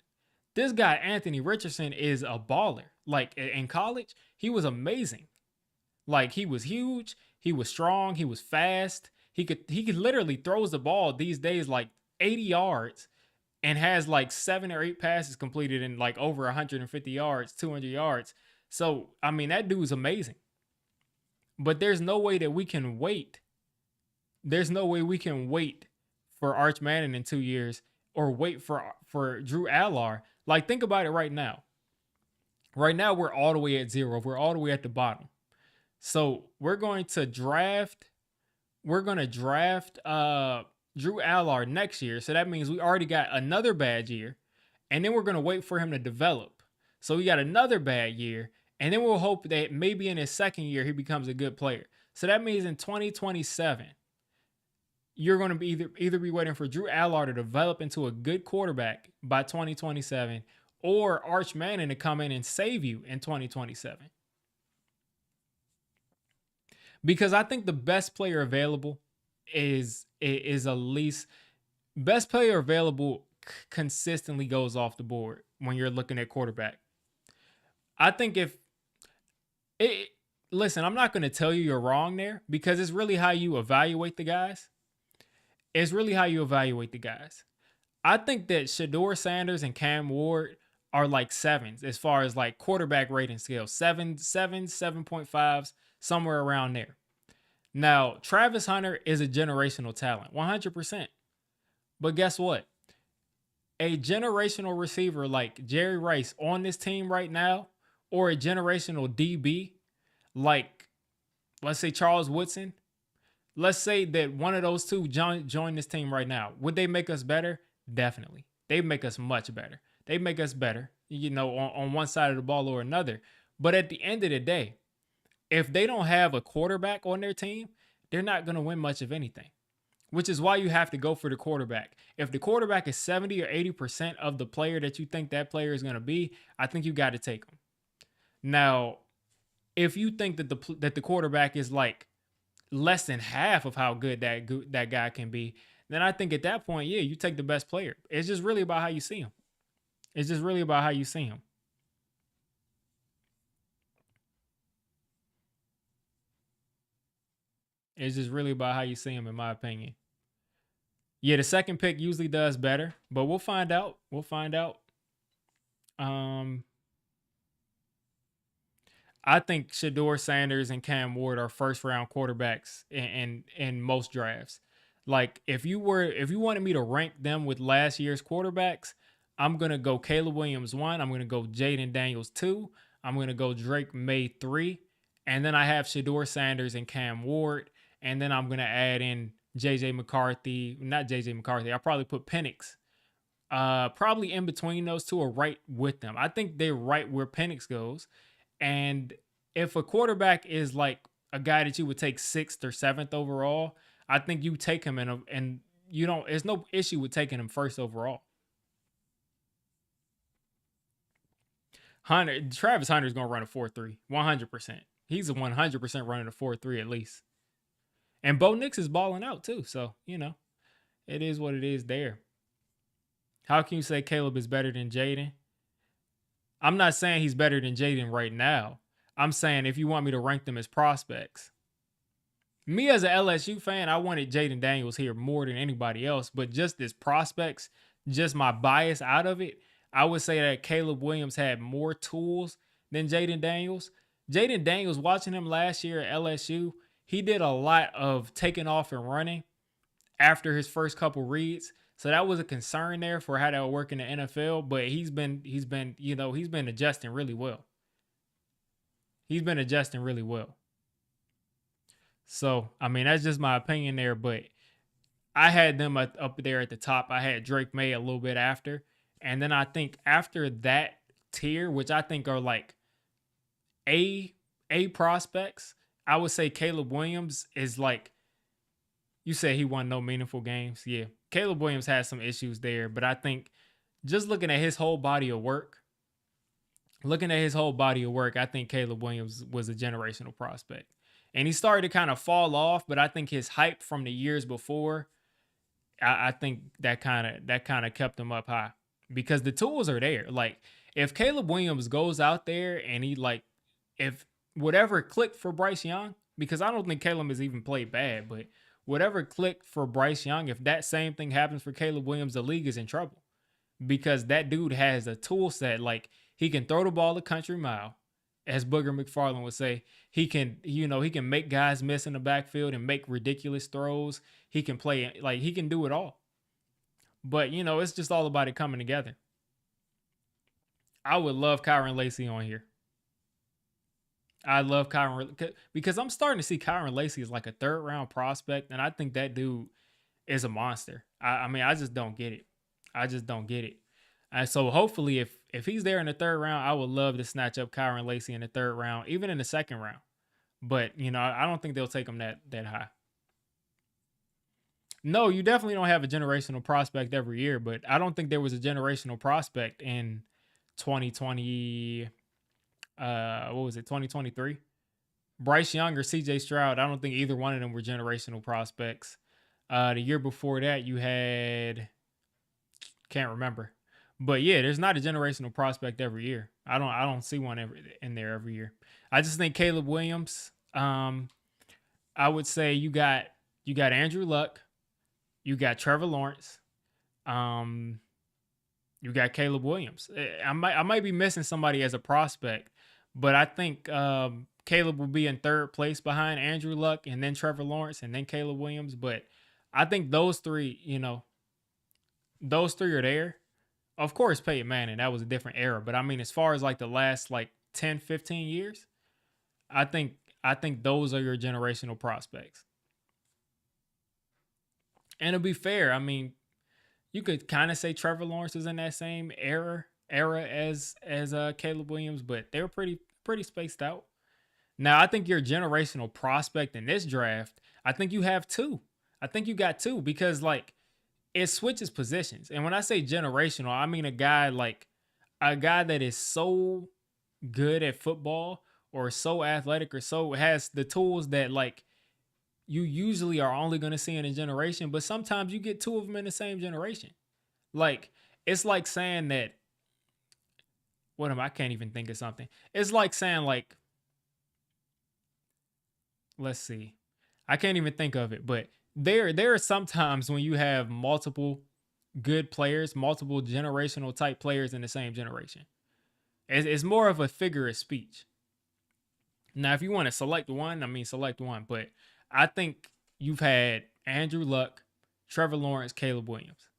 This guy, Anthony Richardson, is a baller. Like, in college, he was amazing. Like, he was huge. He was strong. He was fast. He could literally throws the ball these days like 80 yards and has like 7 or 8 passes completed in like over 150 yards, 200 yards. So, I mean, that dude's amazing. But there's no way that we can wait. There's no way we can wait for Arch Manning in 2 years or wait for Drew Allar. Like, think about it right now. Right now, we're all the way at 0. We're all the way at the bottom. So, we're going to draft Drew Allar next year. So, that means we already got another bad year. And then we're going to wait for him to develop. So, we got another bad year. And then we'll hope that maybe in his 2nd year, he becomes a good player. So, that means in 2027, you're going to be either be waiting for Drew Allar to develop into a good quarterback by 2027 or Arch Manning to come in and save you in 2027. Because I think the best player available is at least best player available consistently goes off the board when you're looking at quarterback. I think listen, I'm not going to tell you you're wrong there because it's really how you evaluate the guys. I think that Shedeur Sanders and Cam Ward are like 7s as far as like quarterback rating scale. 7.5s, somewhere around there. Now, Travis Hunter is a generational talent, 100%. But guess what? A generational receiver like Jerry Rice on this team right now, or a generational DB like let's say Charles Woodson. Let's say that one of those two join this team right now. Would they make us better? Definitely. They make us much better. They make us better, on one side of the ball or another. But at the end of the day, if they don't have a quarterback on their team, they're not going to win much of anything, which is why you have to go for the quarterback. If the quarterback is 70 or 80% of the player that you think that player is going to be, I think you got to take them. Now, if you think that the quarterback is like less than half of how good that guy can be, then I think at that point, yeah, you take the best player. It's just really about how you see him. It's just really about how you see him. It's just really about how you see him, in my opinion. Yeah, the second pick usually does better, but we'll find out. We'll find out. Um, I think Shedeur Sanders and Cam Ward are first round quarterbacks in most drafts. Like if you wanted me to rank them with last year's quarterbacks, I'm gonna go Caleb Williams 1, I'm gonna go Jaden Daniels 2, I'm gonna go Drake May 3, and then I have Shedeur Sanders and Cam Ward, and then I'm gonna add in JJ McCarthy, not JJ McCarthy. I'll probably put Penix. Probably in between those two or right with them. I think they're right where Penix goes. And if a quarterback is like a guy that you would take 6th or 7th overall, I think you take him and you don't. There's no issue with taking him first overall. Travis Hunter's gonna run a 4.3, 100%. He's a 100% running a 4.3 at least. And Bo Nix is balling out too, so it is what it is there. How can you say Caleb is better than Jaden? I'm not saying he's better than Jaden right now. I'm saying if you want me to rank them as prospects. Me as an LSU fan, I wanted Jaden Daniels here more than anybody else, but just as prospects, just my bias out of it, I would say that Caleb Williams had more tools than Jaden Daniels. Jaden Daniels, watching him last year at LSU, he did a lot of taking off and running after his first couple reads. So that was a concern there for how that would work in the NFL, but he's been adjusting really well. He's been adjusting really well. So, I mean, that's just my opinion there, but I had them up there at the top. I had Drake May a little bit after. And then I think after that tier, which I think are like A prospects, I would say Caleb Williams is like, you say he won no meaningful games. Yeah. Caleb Williams has some issues there, but I think just looking at his whole body of work, I think Caleb Williams was a generational prospect. And he started to kind of fall off, but I think his hype from the years before, I think that kind of kept him up high because the tools are there. Like if Caleb Williams goes out there and if whatever clicked for Bryce Young, because I don't think Caleb has even played bad, but whatever clicked for Bryce Young, if that same thing happens for Caleb Williams, the league is in trouble because that dude has a tool set. Like he can throw the ball a country mile, as Booger McFarland would say. He can make guys miss in the backfield and make ridiculous throws. He can play, like he can do it all. But it's just all about it coming together. I would love Kyron Lacy on here. I love Kyron because I'm starting to see Kyron Lacy as like a 3rd round prospect, and I think that dude is a monster. I mean, I just don't get it. And so hopefully, if he's there in the 3rd round, I would love to snatch up Kyron Lacy in the 3rd round, even in the 2nd round. But I don't think they'll take him that high. No, you definitely don't have a generational prospect every year, but I don't think there was a generational prospect in 2020. What was it, 2023? Bryce Young or CJ Stroud, I don't think either one of them were generational prospects. The year before that, you had, can't remember. But yeah, there's not a generational prospect every year. I don't see one in there every year. I just think Caleb Williams, I would say you got Andrew Luck, you got Trevor Lawrence, you got Caleb Williams. I might be missing somebody as a prospect, but I think Caleb will be in 3rd place behind Andrew Luck and then Trevor Lawrence and then Caleb Williams. But I think those three are there. Of course, Peyton Manning, that was a different era. But I mean, as far as like the last like 10, 15 years, I think I think those are your generational prospects. And to be fair, I mean, you could kind of say Trevor Lawrence is in that same era as Caleb Williams, but they were pretty spaced out. Now, I think your generational prospect in this draft, I think you have two. I think you got two because like it switches positions. And when I say generational, I mean a guy that is so good at football or so athletic or so has the tools that like you usually are only going to see in a generation, but sometimes you get two of them in the same generation. Like it's like saying that I can't even think of something. It's like saying like let's see. I can't even think of it, but there are some times when you have multiple good players, multiple generational type players in the same generation. It's more of a figure of speech. Now, if you want to select one, I mean select one, but I think you've had Andrew Luck, Trevor Lawrence, Caleb Williams.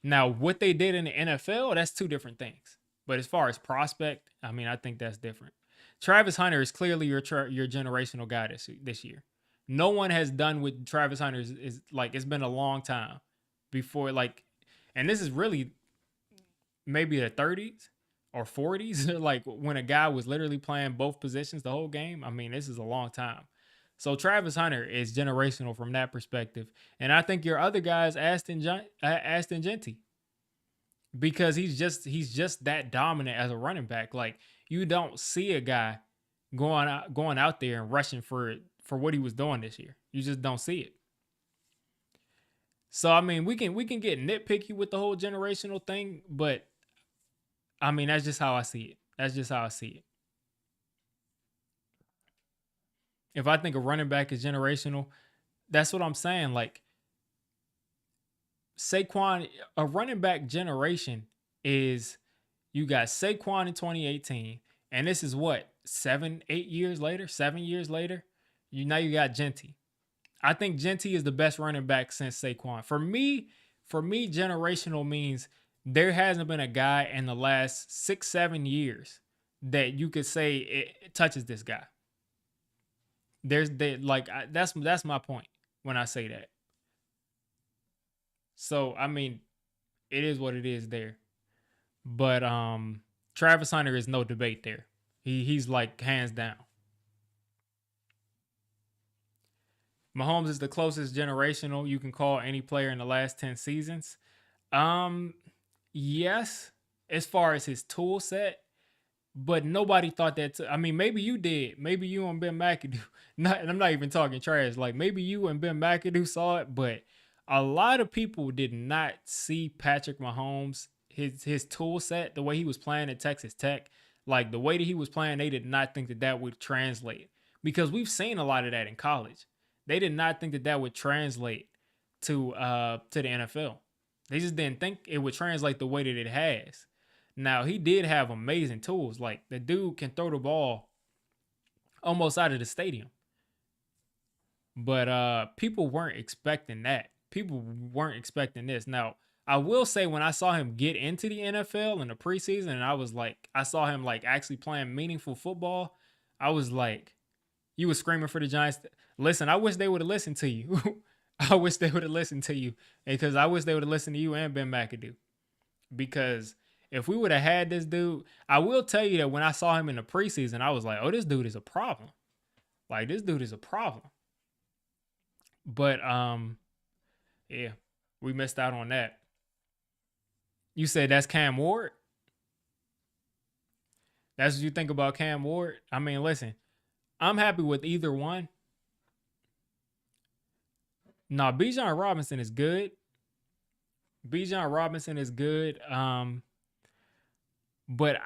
Now, what they did in the NFL, that's two different things. But as far as prospect, I mean, I think that's different. Travis Hunter is clearly your generational guy this year. No one has done what Travis Hunter is like. It's been a long time before like, and this is really maybe the 30s or 40s, like when a guy was literally playing both positions the whole game. I mean, this is a long time. So Travis Hunter is generational from that perspective, and I think your other guy is Aston Genty because he's just that dominant as a running back. Like you don't see a guy going out there and rushing for what he was doing this year. You just don't see it. So I mean, we can get nitpicky with the whole generational thing, but I mean that's just how I see it. That's just how I see it. If I think a running back is generational, that's what I'm saying. Like Saquon, a running back generation is you got Saquon in 2018, and this is what 7 years later. You got Genty. I think Genty is the best running back since Saquon. For me, generational means there hasn't been a guy in the last 6-7 years that you could say it touches this guy. That's my point when I say that. So I mean, it is what it is there. But Travis Hunter is no debate there. He's like hands down. Mahomes is the closest generational you can call any player in the last 10 seasons. Yes, as far as his tool set, but nobody thought that. I mean, maybe you did. Maybe you and Ben McAdoo. And I'm not even talking trash. Like maybe you and Ben McAdoo saw it, but a lot of people did not see Patrick Mahomes, his tool set, the way he was playing at Texas Tech, like the way that he was playing. They did not think that would translate because we've seen a lot of that in college. They did not think that would translate to the NFL. They just didn't think it would translate the way that it has. Now, he did have amazing tools. Like, the dude can throw the ball almost out of the stadium. But people weren't expecting that. People weren't expecting this. Now, I will say when I saw him get into the NFL in the preseason and I saw him like actually playing meaningful football, I was like, you were screaming for the Giants. Listen, I wish they would have listened to you. I wish they would have listened to you because I wish they would have listened to you and Ben McAdoo. Because if we would have had this dude, I will tell you that when I saw him in the preseason, I was like, oh, this dude is a problem. Like, this dude is a problem. But, yeah, we missed out on that. You said that's Cam Ward? That's what you think about Cam Ward? I mean, listen, I'm happy with either one. No, Bijan Robinson is good. Bijan Robinson is good. But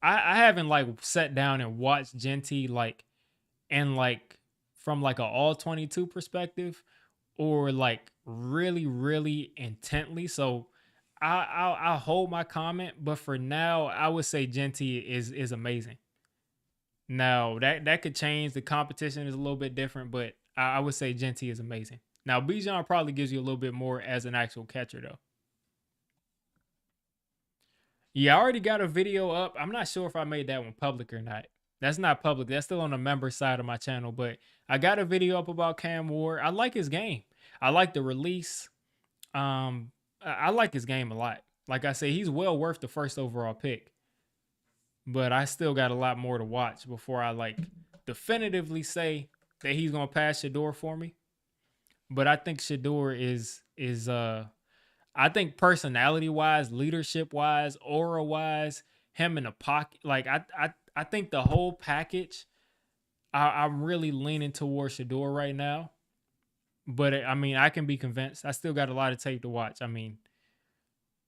I haven't like sat down and watched Genty like and like from like an all 22 perspective or like really, really intently. So I'll hold my comment, but for now, I would say Genty is amazing. Now that could change. The competition is a little bit different, but I would say Genty is amazing. Now Bijan probably gives you a little bit more as an actual catcher though. Yeah, I already got a video up. I'm not sure if I made that one public or not. That's not public. That's still on the member side of my channel. But I got a video up about Cam Ward. I like his game. I like the release. I like his game a lot. Like I say, he's well worth the first overall pick. But I still got a lot more to watch before I like definitively say that he's gonna pass Shedeur for me. But I think Shedeur is I think personality wise, leadership wise, aura wise, him in the pocket, like I think the whole package. I'm really leaning towards Shedeur right now. But I mean, I can be convinced. I still got a lot of tape to watch. I mean,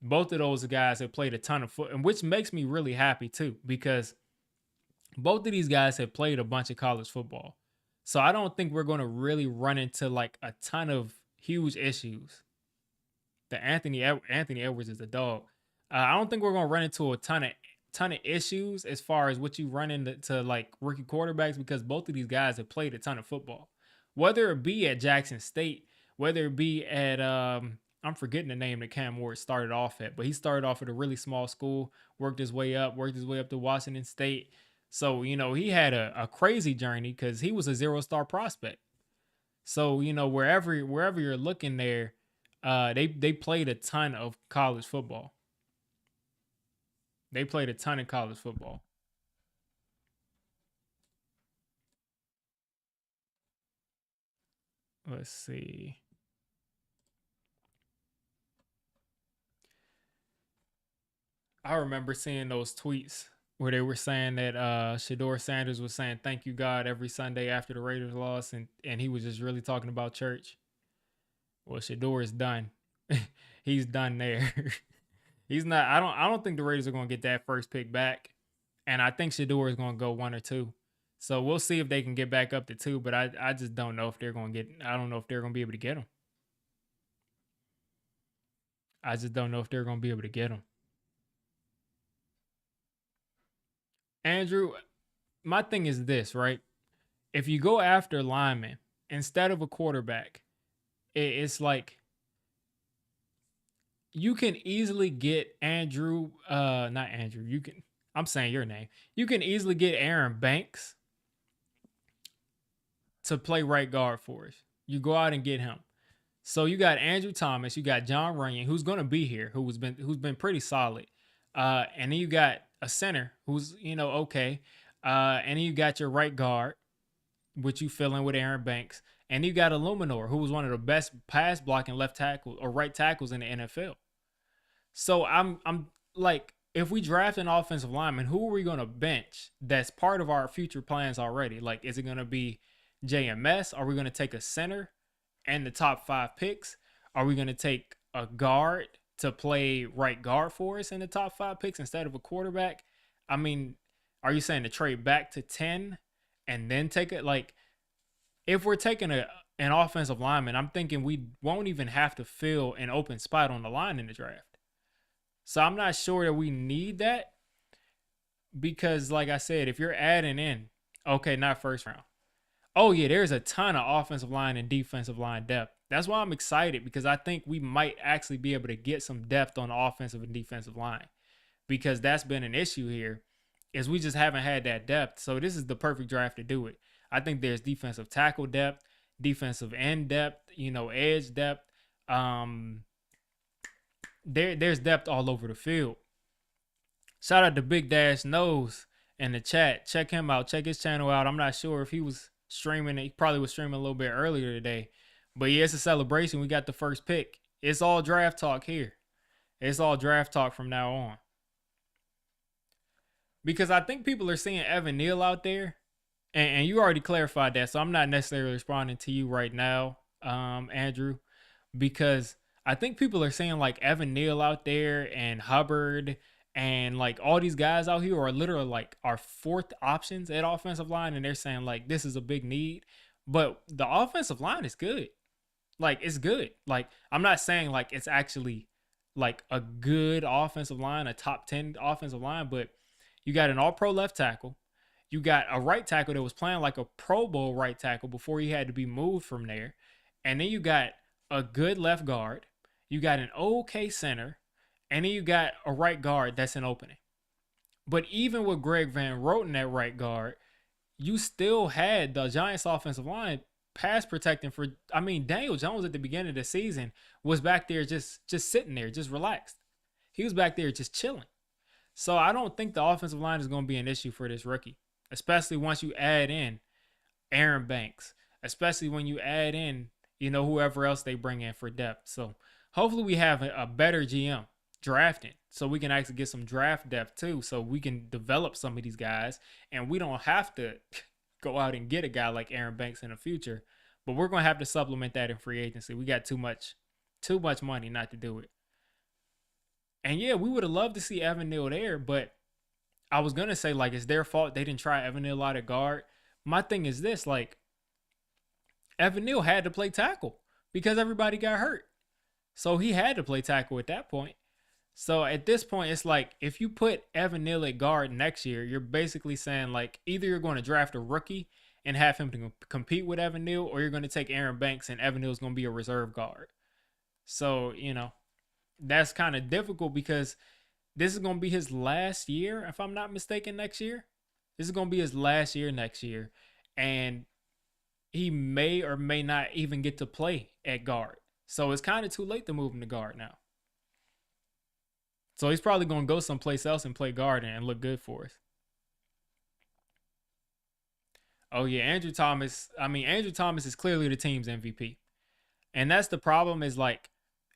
both of those guys have played a ton of foot, and which makes me really happy too, because both of these guys have played a bunch of college football. So I don't think we're going to really run into like a ton of huge issues. The Anthony Edwards is a dog. I don't think we're going to run into a ton of issues as far as what you run into like rookie quarterbacks, because both of these guys have played a ton of football, whether it be at Jackson State, whether it be at I'm forgetting the name that Cam Ward started off at, but he started off at a really small school, worked his way up to Washington State. So, he had a crazy journey because he was a 0-star prospect. So, wherever you're looking there, they played a ton of college football. They played a ton of college football. Let's see. I remember seeing those tweets where they were saying that Shedeur Sanders was saying thank you God every Sunday after the Raiders lost, and he was just really talking about church. Well, Shedeur is done. He's done there. He's not. I don't think the Raiders are going to get that first pick back, and I think Shedeur is going to go 1 or 2. So we'll see if they can get back up to 2. But I just don't know if they're going to get. I don't know if they're going to be able to get him. I just don't know if they're going to be able to get him. Andrew, my thing is this, right? If you go after linemen instead of a quarterback, it's like you can easily get not Andrew. I'm saying your name. You can easily get Aaron Banks to play right guard for us. You go out and get him. So you got Andrew Thomas, you got John Runyon, who's going to be here, who's been pretty solid. And then you got a center who's, okay. And then you got your right guard, which you fill in with Aaron Banks. And you got Illuminor, who was one of the best pass blocking left tackle or right tackles in the NFL. So I'm like, if we draft an offensive lineman, who are we going to bench that's part of our future plans already? Like, is it going to be JMS? Are we going to take a center and the top 5 picks? Are we going to take a guard to play right guard for us in the top 5 picks instead of a quarterback? I mean, are you saying to trade back to 10 and then take it? Like, if we're taking an offensive lineman, I'm thinking we won't even have to fill an open spot on the line in the draft. So I'm not sure that we need that, because like I said, if you're adding in, okay, not first round. Oh yeah, there's a ton of offensive line and defensive line depth. That's why I'm excited, because I think we might actually be able to get some depth on the offensive and defensive line, because that's been an issue here, is we just haven't had that depth. So this is the perfect draft to do it. I think there's defensive tackle depth, defensive end depth, edge depth. There's depth all over the field. Shout out to Big Dash Nose in the chat. Check him out. Check his channel out. I'm not sure if he was streaming. He probably was streaming a little bit earlier today. But yeah, it's a celebration. We got the first pick. It's all draft talk here. It's all draft talk from now on. Because I think people are seeing Evan Neal out there. And you already clarified that. So I'm not necessarily responding to you right now, Andrew. Because I think people are saying like Evan Neal out there and Hubbard and like all these guys out here are literally like our 4th options at offensive line. And they're saying like this is a big need. But the offensive line is good. Like, it's good. Like, I'm not saying like it's actually like a good offensive line, a top 10 offensive line, but you got an all-pro left tackle. You got a right tackle that was playing like a Pro Bowl right tackle before he had to be moved from there. And then you got a good left guard. You got an okay center. And then you got a right guard that's an opening. But even with Greg Van Roten at right guard, you still had the Giants offensive line pass protecting for, I mean, Daniel Jones at the beginning of the season was back there just sitting there, just relaxed. He was back there just chilling. So I don't think the offensive line is going to be an issue for this rookie, especially once you add in Aaron Banks, especially when you add in, whoever else they bring in for depth. So hopefully we have a better GM drafting so we can actually get some draft depth too, so we can develop some of these guys and we don't have to go out and get a guy like Aaron Banks in the future, but we're going to have to supplement that in free agency. We got too much money not to do it. And yeah, we would have loved to see Evan Neal there, but I was going to say, like, it's their fault they didn't try Evan Neal out at guard. My thing is this, like, Evan Neal had to play tackle because everybody got hurt. So he had to play tackle at that point. So at this point, it's like, if you put Evan Neal at guard next year, you're basically saying, like, either you're going to draft a rookie and have him to compete with Evan Neal, or you're going to take Aaron Banks and Evan Neal is going to be a reserve guard. So, that's kind of difficult because this is going to be his last year, if I'm not mistaken, next year. This is going to be his last year next year. And he may or may not even get to play at guard. So it's kind of too late to move him to guard now. So he's probably going to go someplace else and play guard and look good for us. Oh, yeah, Andrew Thomas. I mean, Andrew Thomas is clearly the team's MVP. And that's the problem is, like,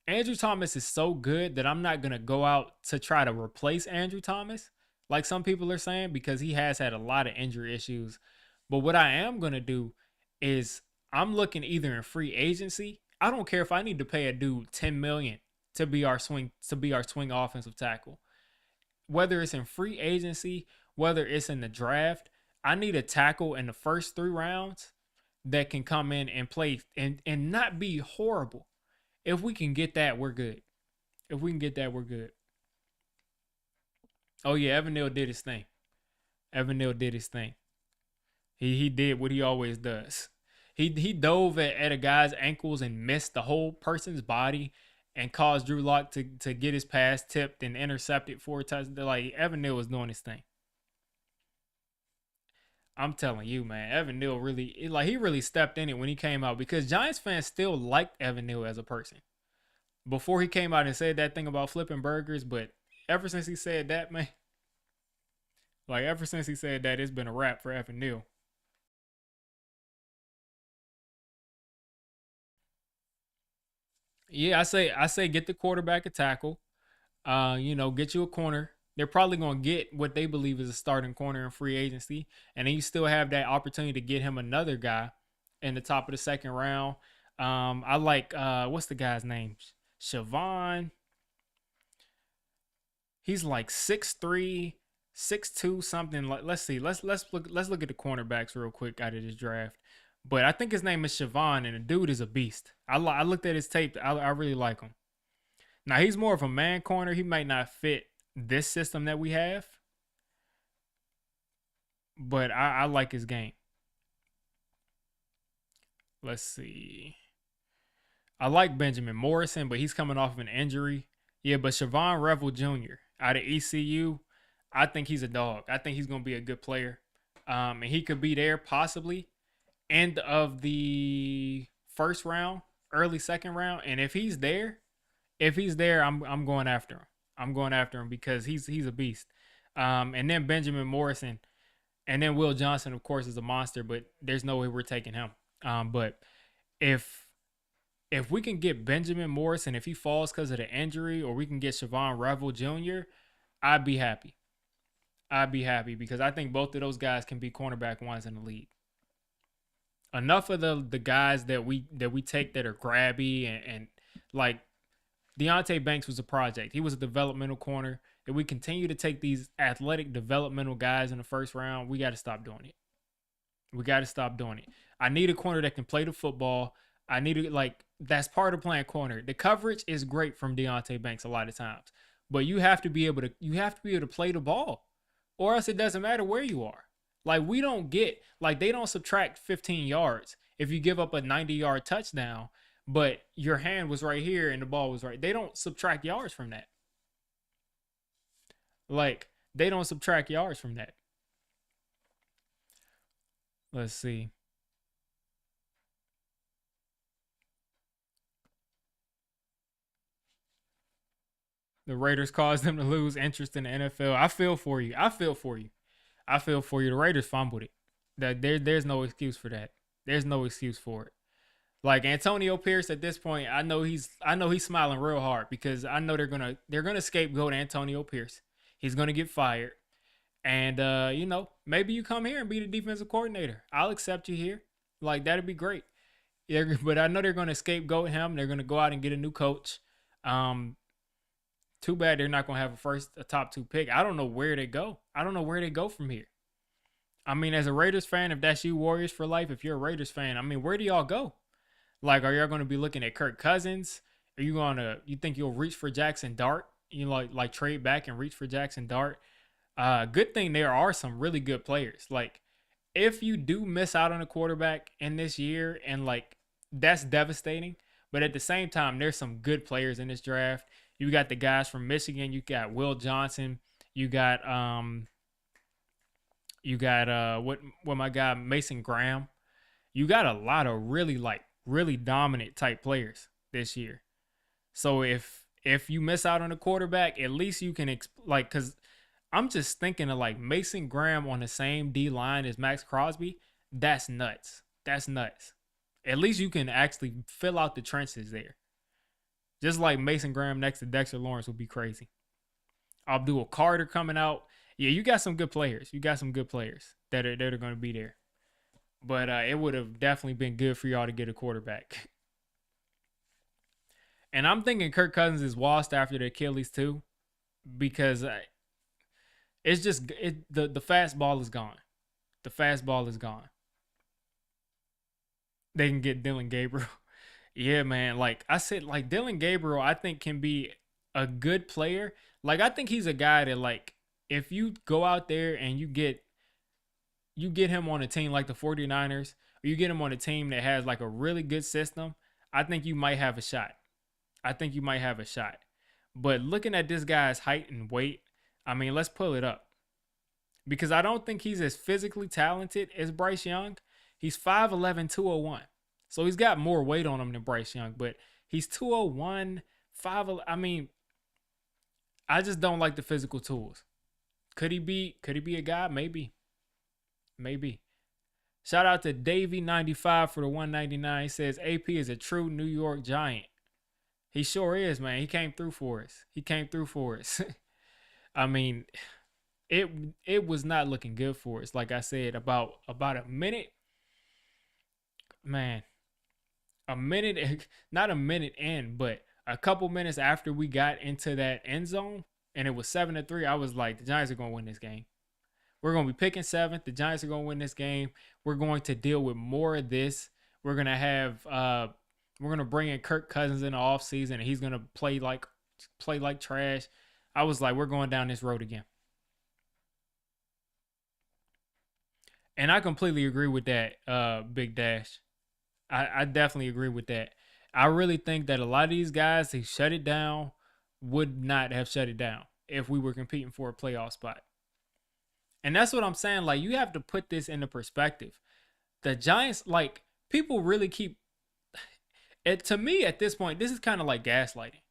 Andrew Thomas is so good that I'm not going to go out to try to replace Andrew Thomas, like some people are saying, because he has had a lot of injury issues. But what I am going to do is I'm looking either in free agency. I don't care if I need to pay a dude $10 million to be our swing offensive tackle. Whether it's in free agency, whether it's in the draft, I need a tackle in the first 3 rounds that can come in and play and not be horrible. If we can get that, we're good. If we can get that, we're good. Oh, yeah, Evan Neal did his thing. Evan Neal did his thing. He did what he always does. He dove at a guy's ankles and missed the whole person's body and caused Drew Lock to get his pass tipped and intercepted 4 times. Like, Evan Neal was doing his thing. I'm telling you, man, Evan Neal really stepped in it when he came out, because Giants fans still liked Evan Neal as a person before he came out and said that thing about flipping burgers. But ever since he said that, man, it's been a wrap for Evan Neal. Yeah, I say get the quarterback a tackle. Get you a corner. They're probably going to get what they believe is a starting corner in free agency. And then you still have that opportunity to get him another guy in the top of the second round. I like, what's the guy's name? Siobhan. He's like 6'3", 6'2", something. Let's see. Let's look at the cornerbacks real quick out of this draft. But I think his name is Siobhan, and the dude is a beast. I looked at his tape. I really like him. Now, he's more of a man corner. He might not fit this system that we have, but I like his game. Let's see. I like Benjamin Morrison, but he's coming off of an injury. Yeah, but Siobhan Revel Jr. out of ECU, I think he's a dog. I think he's going to be a good player. And he could be there possibly end of the first round, early second round. And if he's there, I'm going after him. I'm going after him because he's a beast. And then Benjamin Morrison, and then Will Johnson, of course, is a monster, but there's no way we're taking him. But if we can get Benjamin Morrison, if he falls because of the injury, or we can get Siobhan Revel Jr., I'd be happy. Because I think both of those guys can be cornerback ones in the league. Enough of the guys that we take that are grabby and like Deontay Banks was a project. He was a developmental corner. If we continue to take these athletic developmental guys in the first round, we got to stop doing it. I need a corner that can play the football. That's part of playing corner. The coverage is great from Deontay Banks a lot of times, but you have to be able to play the ball, or else it doesn't matter where you are. Like, they don't subtract 15 yards if you give up a 90-yard touchdown, but your hand was right here and the ball was right. They don't subtract yards from that. Like, They don't subtract yards from that. Let's see. The Raiders caused them to lose interest in the NFL. I feel for you. I feel for you. I feel for you. The Raiders fumbled it. There's no excuse for that. There's no excuse for it. Like Antonio Pierce at this point, I know he's smiling real hard because I know they're gonna scapegoat Antonio Pierce. He's gonna get fired. And maybe you come here and be the defensive coordinator. I'll accept you here. Like that'd be great. Yeah, but I know they're gonna scapegoat him. They're gonna go out and get a new coach. Um, Too bad they're not gonna have a top two pick. I don't know where they go. I don't know where they go from here. I mean, as a Raiders fan, if that's you, Warriors for life. If you're a Raiders fan, I mean, where do y'all go? Like, are y'all gonna be looking at Kirk Cousins? You think you'll reach for Jackson Dart? Like trade back and reach for Jackson Dart. Good thing there are some really good players. Like, if you do miss out on a quarterback in this year, and like that's devastating. But at the same time, there's some good players in this draft. You got the guys from Michigan. You got Will Johnson. You got my guy Mason Graham. You got a lot of really dominant type players this year. So if you miss out on a quarterback, at least you can because I'm just thinking of like Mason Graham on the same D line as Max Crosby. That's nuts. That's nuts. At least you can actually fill out the trenches there. Just like Mason Graham next to Dexter Lawrence would be crazy. Abdul Carter coming out. Yeah, you got some good players. You got some good players that are going to be there. But it would have definitely been good for y'all to get a quarterback. And I'm thinking Kirk Cousins is washed after the Achilles too, because it's just the fastball is gone. The fastball is gone. They can get Dylan Gabriel. Yeah, man. Like I said, like Dylan Gabriel, I think can be a good player. Like I think he's a guy that like if you go out there and you get him on a team like the 49ers, or you get him on a team that has like a really good system, I think you might have a shot. But looking at this guy's height and weight, I mean, let's pull it up. Because I don't think he's as physically talented as Bryce Young. He's 5'11", 201. So he's got more weight on him than Bryce Young, but he's 201, 5'11". I mean, I just don't like the physical tools. Could he be a guy? Maybe. Shout out to Davey95 for the 199. He says AP is a true New York Giant. He sure is, man. He came through for us. I mean, it was not looking good for us. Like I said, about a minute, man. Not a minute in, but a couple minutes after we got into that end zone, and it was 7-3. I was like, the Giants are gonna win this game. We're gonna be picking seventh. The Giants are gonna win this game. We're going to deal with more of this. We're gonna bring in Kirk Cousins in the offseason, and he's gonna play like trash. I was like, we're going down this road again. And I completely agree with that, Big Dash. I definitely agree with that. I really think that a lot of these guys who shut it down would not have shut it down if we were competing for a playoff spot. And that's what I'm saying. Like, you have to put this into perspective. The Giants, like, people really keep it. To me, at this point, this is kind of like gaslighting.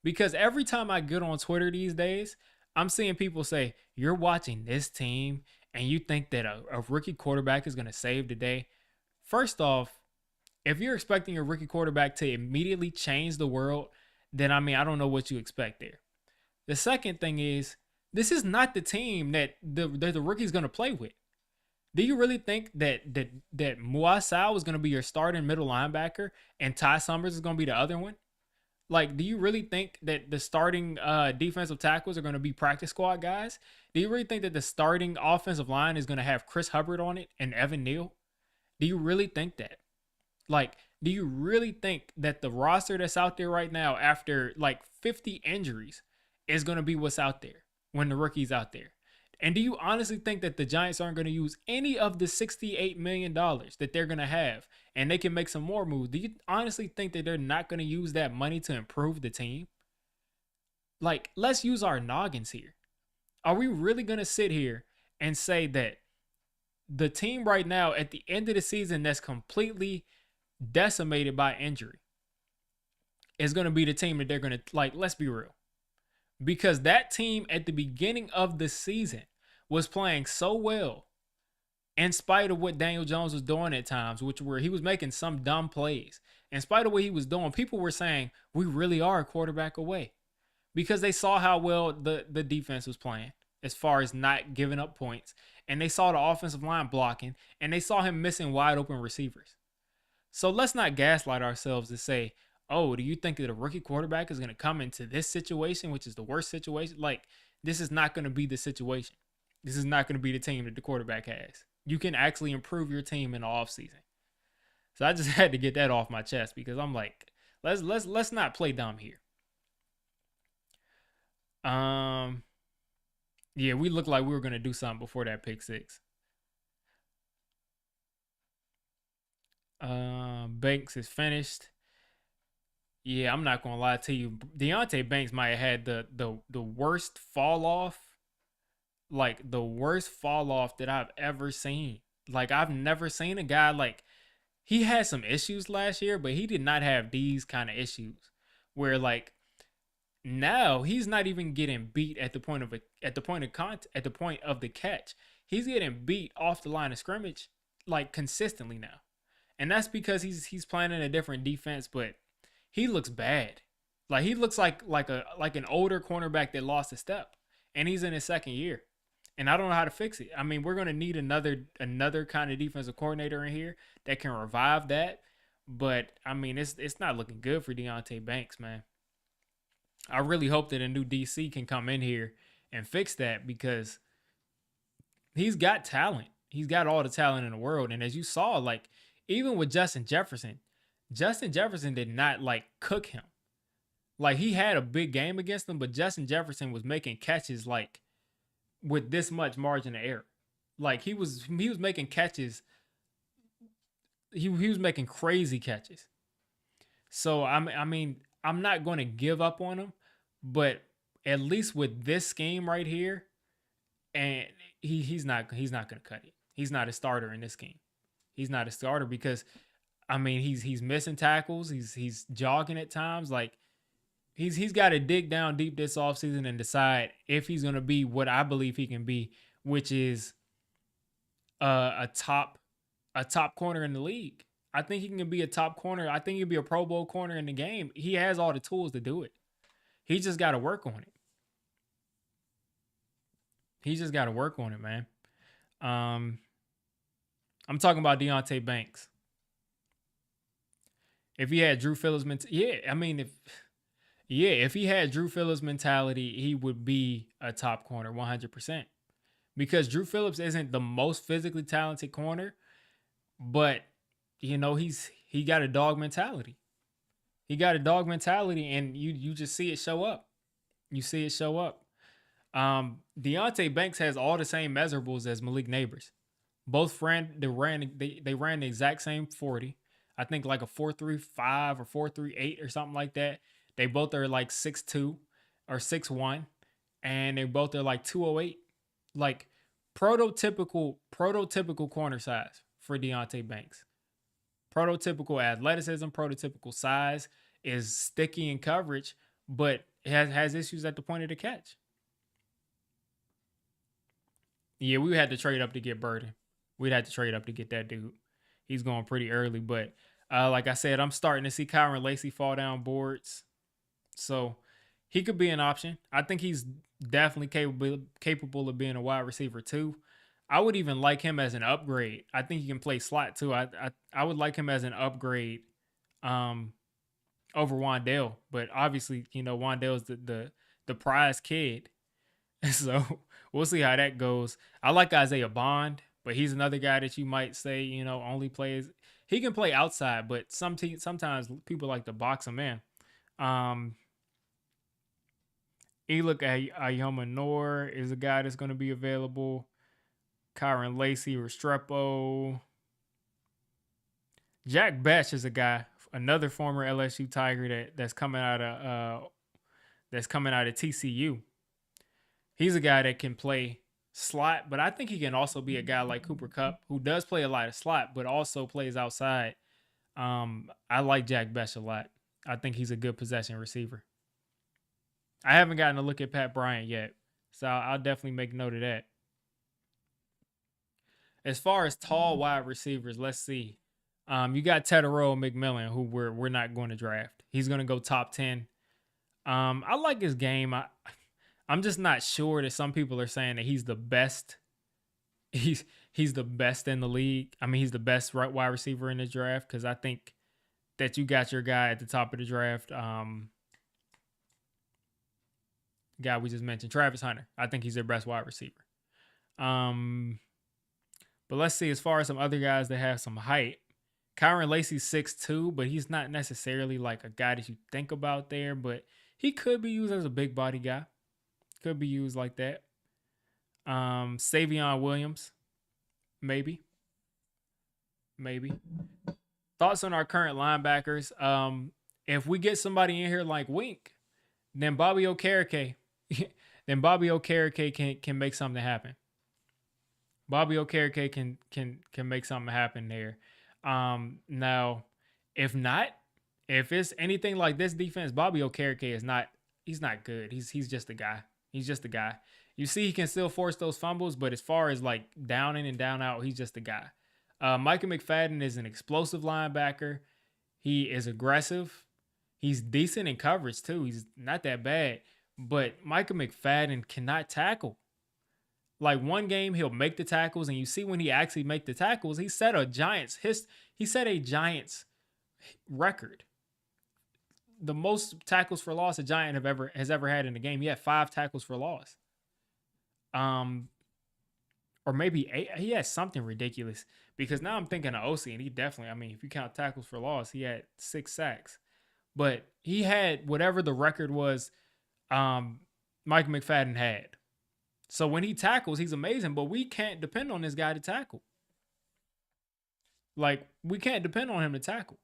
Because every time I get on Twitter these days, I'm seeing people say, you're watching this team and you think that a rookie quarterback is going to save the day. First off, if you're expecting a rookie quarterback to immediately change the world, then I mean, I don't know what you expect there. The second thing is, this is not the team that the rookie's going to play with. Do you really think that Muasau is going to be your starting middle linebacker and Ty Summers is going to be the other one? Like, do you really think that the starting defensive tackles are going to be practice squad guys? Do you really think that the starting offensive line is going to have Chris Hubbard on it and Evan Neal? Do you really think that? Like, do you really think that the roster that's out there right now after like 50 injuries is going to be what's out there when the rookie's out there? And do you honestly think that the Giants aren't going to use any of the $68 million that they're going to have and they can make some more moves? Do you honestly think that they're not going to use that money to improve the team? Like, let's use our noggins here. Are we really going to sit here and say that the team right now at the end of the season that's completely decimated by injury is going to be the team that they're going to, like, let's be real. Because that team at the beginning of the season was playing so well in spite of what Daniel Jones was doing at times, which were he was making some dumb plays. In spite of what he was doing, people were saying, we really are a quarterback away. Because they saw how well the defense was playing as far as not giving up points. And they saw the offensive line blocking. And they saw him missing wide open receivers. So let's not gaslight ourselves to say, oh, do you think that a rookie quarterback is going to come into this situation, which is the worst situation? Like, this is not going to be the situation. This is not going to be the team that the quarterback has. You can actually improve your team in the offseason. So I just had to get that off my chest because I'm like, let's not play dumb here. Yeah, we looked like we were gonna do something before that pick six. Banks is finished. Yeah, I'm not gonna lie to you. Deontay Banks might have had the worst fall off, like the worst fall off that I've ever seen. Like I've never seen a guy like he had some issues last year, but he did not have these kind of issues where like now he's not even getting beat at the point of at the point of the catch. He's getting beat off the line of scrimmage like consistently now. And that's because he's playing in a different defense, but he looks bad. Like he looks like an older cornerback that lost a step. And he's in his second year. And I don't know how to fix it. I mean, we're gonna need another kind of defensive coordinator in here that can revive that. But I mean, it's not looking good for Deontay Banks, man. I really hope that a new DC can come in here and fix that because he's got talent. He's got all the talent in the world. And as you saw, like even with Justin Jefferson did not like cook him. Like he had a big game against him, but Justin Jefferson was making catches like with this much margin of error. Like he was making catches. He was making crazy catches. So I mean, I'm not going to give up on him, but at least with this scheme right here, and he's not going to cut it. He's not a starter in this game. He's not a starter because I mean he's missing tackles. He's jogging at times. Like he's got to dig down deep this offseason and decide if he's going to be what I believe he can be, which is a top corner in the league. I think he can be a top corner. I think he'll be a Pro Bowl corner in the game. He has all the tools to do it. He just got to work on it. He just got to work on it, man. I'm talking about Deontay Banks. If he had Drew Phillips' if he had Drew Phillips' mentality, he would be a top corner 100%. Because Drew Phillips isn't the most physically talented corner, but you know he got a dog mentality. He got a dog mentality, and you just see it show up. You see it show up. Deontay Banks has all the same measurables as Malik Neighbors. Both ran the exact same 40. I think like a 4.35 or 4.38 or something like that. They both are like 6'2" or 6'1", and they both are like 208. Like prototypical corner size for Deontay Banks. Prototypical athleticism, prototypical size, is sticky in coverage, but has issues at the point of the catch. Yeah, we had to trade up to get Burden. We'd have to trade up to get that dude. He's going pretty early, but like I said, I'm starting to see Kyron Lacy fall down boards. So he could be an option. I think he's definitely capable of being a wide receiver too. I would even like him as an upgrade. I think he can play slot too. I would like him as an upgrade over Wan'Dale. But obviously, you know, Wan'Dale's the prize kid. So we'll see how that goes. I like Isaiah Bond, but he's another guy that you might say, you know, only plays. He can play outside, but sometimes people like to box him in. Elik Ayoma is a guy that's going to be available. Kyron Lacy, Restrepo. Jack Bech is a guy, another former LSU Tiger that's coming out of TCU. He's a guy that can play slot, but I think he can also be a guy like Cooper Kupp, who does play a lot of slot, but also plays outside. I like Jack Best a lot. I think he's a good possession receiver. I haven't gotten a look at Pat Bryant yet, so I'll definitely make note of that. As far as tall wide receivers, let's see. You got Teterow McMillan, who we're not going to draft. He's going to go top 10. I like his game. I'm just not sure that some people are saying that he's the best. He's the best in the league. I mean, he's the best wide receiver in the draft because I think that you got your guy at the top of the draft. Guy we just mentioned, Travis Hunter. I think he's their best wide receiver. But let's see, as far as some other guys that have some height, Kyron Lacy's 6'2", but he's not necessarily like a guy that you think about there, but he could be used as a big body guy. Could be used like that. Savion Williams, maybe. Thoughts on our current linebackers? If we get somebody in here like Wink, then Bobby Okereke, can make something happen. Bobby Okereke can make something happen there. Now, if it's anything like this defense, Bobby Okereke he's not good. He's just a guy. He's just a guy. You see, he can still force those fumbles, but as far as like down in and down out, he's just a guy. Micah McFadden is an explosive linebacker. He is aggressive. He's decent in coverage too. He's not that bad, but Micah McFadden cannot tackle. Like one game he'll make the tackles, and you see when he actually make the tackles, he set a Giants record. The most tackles for loss a Giant has ever had in a game. He had 5 tackles for loss. Or maybe 8. He had something ridiculous because now I'm thinking of OC, and he definitely, I mean, if you count tackles for loss, he had 6 sacks. But he had whatever the record was Mike McFadden had. So when he tackles, he's amazing, but we can't depend on this guy to tackle. Like, we can't depend on him to tackle.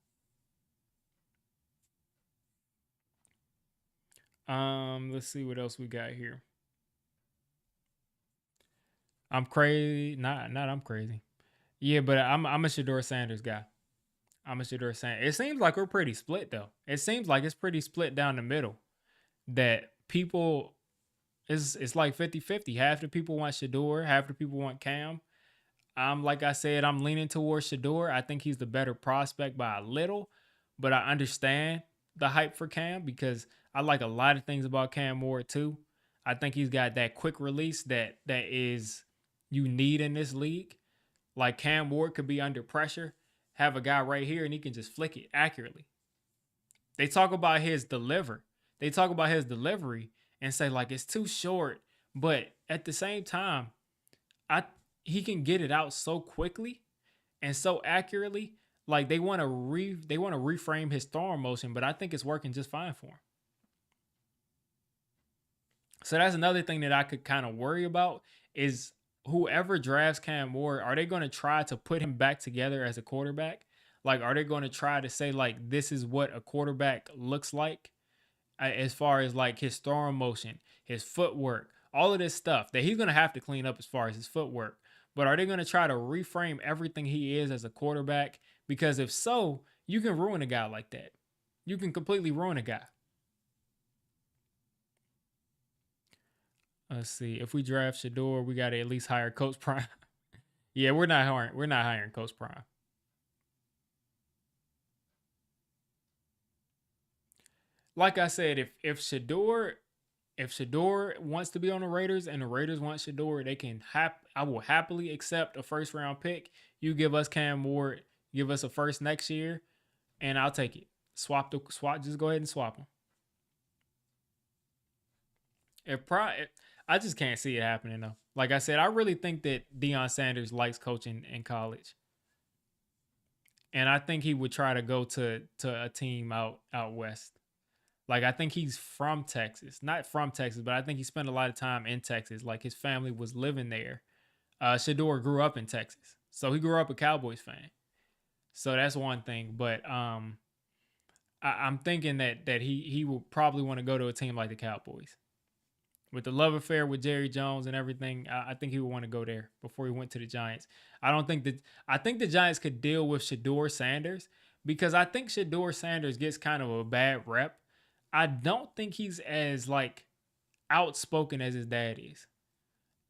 Let's see what else we got here. I'm crazy. Not I'm crazy. Yeah, but I'm a Shedeur Sanders guy. It seems like we're pretty split though. It seems like it's pretty split down the middle. That people it's like 50-50. Half the people want Shedeur, half the people want Cam. Like I said, I'm leaning towards Shedeur. I think he's the better prospect by a little, but I understand the hype for Cam because I like a lot of things about Cam Ward too. I think he's got that quick release that is you need in this league. Like Cam Ward could be under pressure, have a guy right here, and he can just flick it accurately. They talk about his delivery and say like it's too short, but at the same time, he can get it out so quickly and so accurately. Like they want to reframe his throwing motion, but I think it's working just fine for him. So that's another thing that I could kind of worry about is whoever drafts Cam Ward, are they going to try to put him back together as a quarterback? Like, are they going to try to say, like, this is what a quarterback looks like as far as, like, his throwing motion, his footwork, all of this stuff that he's going to have to clean up as far as his footwork. But are they going to try to reframe everything he is as a quarterback? Because if so, you can ruin a guy like that. You can completely ruin a guy. Let's see. If we draft Shedeur, we got to at least hire Coach Prime. Yeah, we're not hiring Coach Prime. Like I said, if Shedeur wants to be on the Raiders and the Raiders want Shedeur, I will happily accept a first round pick. You give us Cam Ward, give us a first next year, and I'll take it. Just go ahead and swap them. I just can't see it happening though. Like I said, I really think that Deion Sanders likes coaching in college. And I think he would try to go to a team out west. Like I think he's from Texas. Not from Texas, but I think he spent a lot of time in Texas. Like his family was living there. Shedeur grew up in Texas. So he grew up a Cowboys fan. So that's one thing. But I'm thinking that he will probably want to go to a team like the Cowboys. With the love affair with Jerry Jones and everything, I think he would want to go there before he went to the Giants. I think the Giants could deal with Shedeur Sanders because I think Shedeur Sanders gets kind of a bad rep. I don't think he's as like outspoken as his dad is.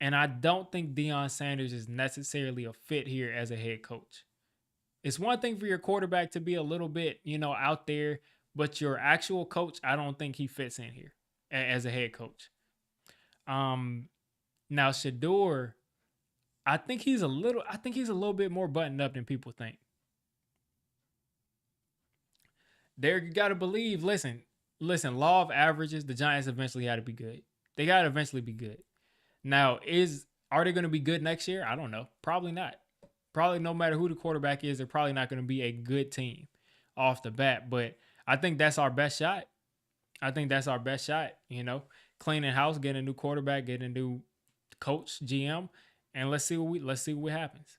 And I don't think Deion Sanders is necessarily a fit here as a head coach. It's one thing for your quarterback to be a little bit, out there, but your actual coach, I don't think he fits in here as a head coach. Now Shedeur, I think he's a little bit more buttoned up than people think. There, you gotta believe. Listen. Law of averages. The Giants eventually had to be good. They gotta eventually be good. Now, are they going to be good next year? I don't know. Probably not. Probably no matter who the quarterback is, they're probably not going to be a good team off the bat. But I think that's our best shot. Cleaning house, getting a new quarterback, getting a new coach, GM, and let's see what happens.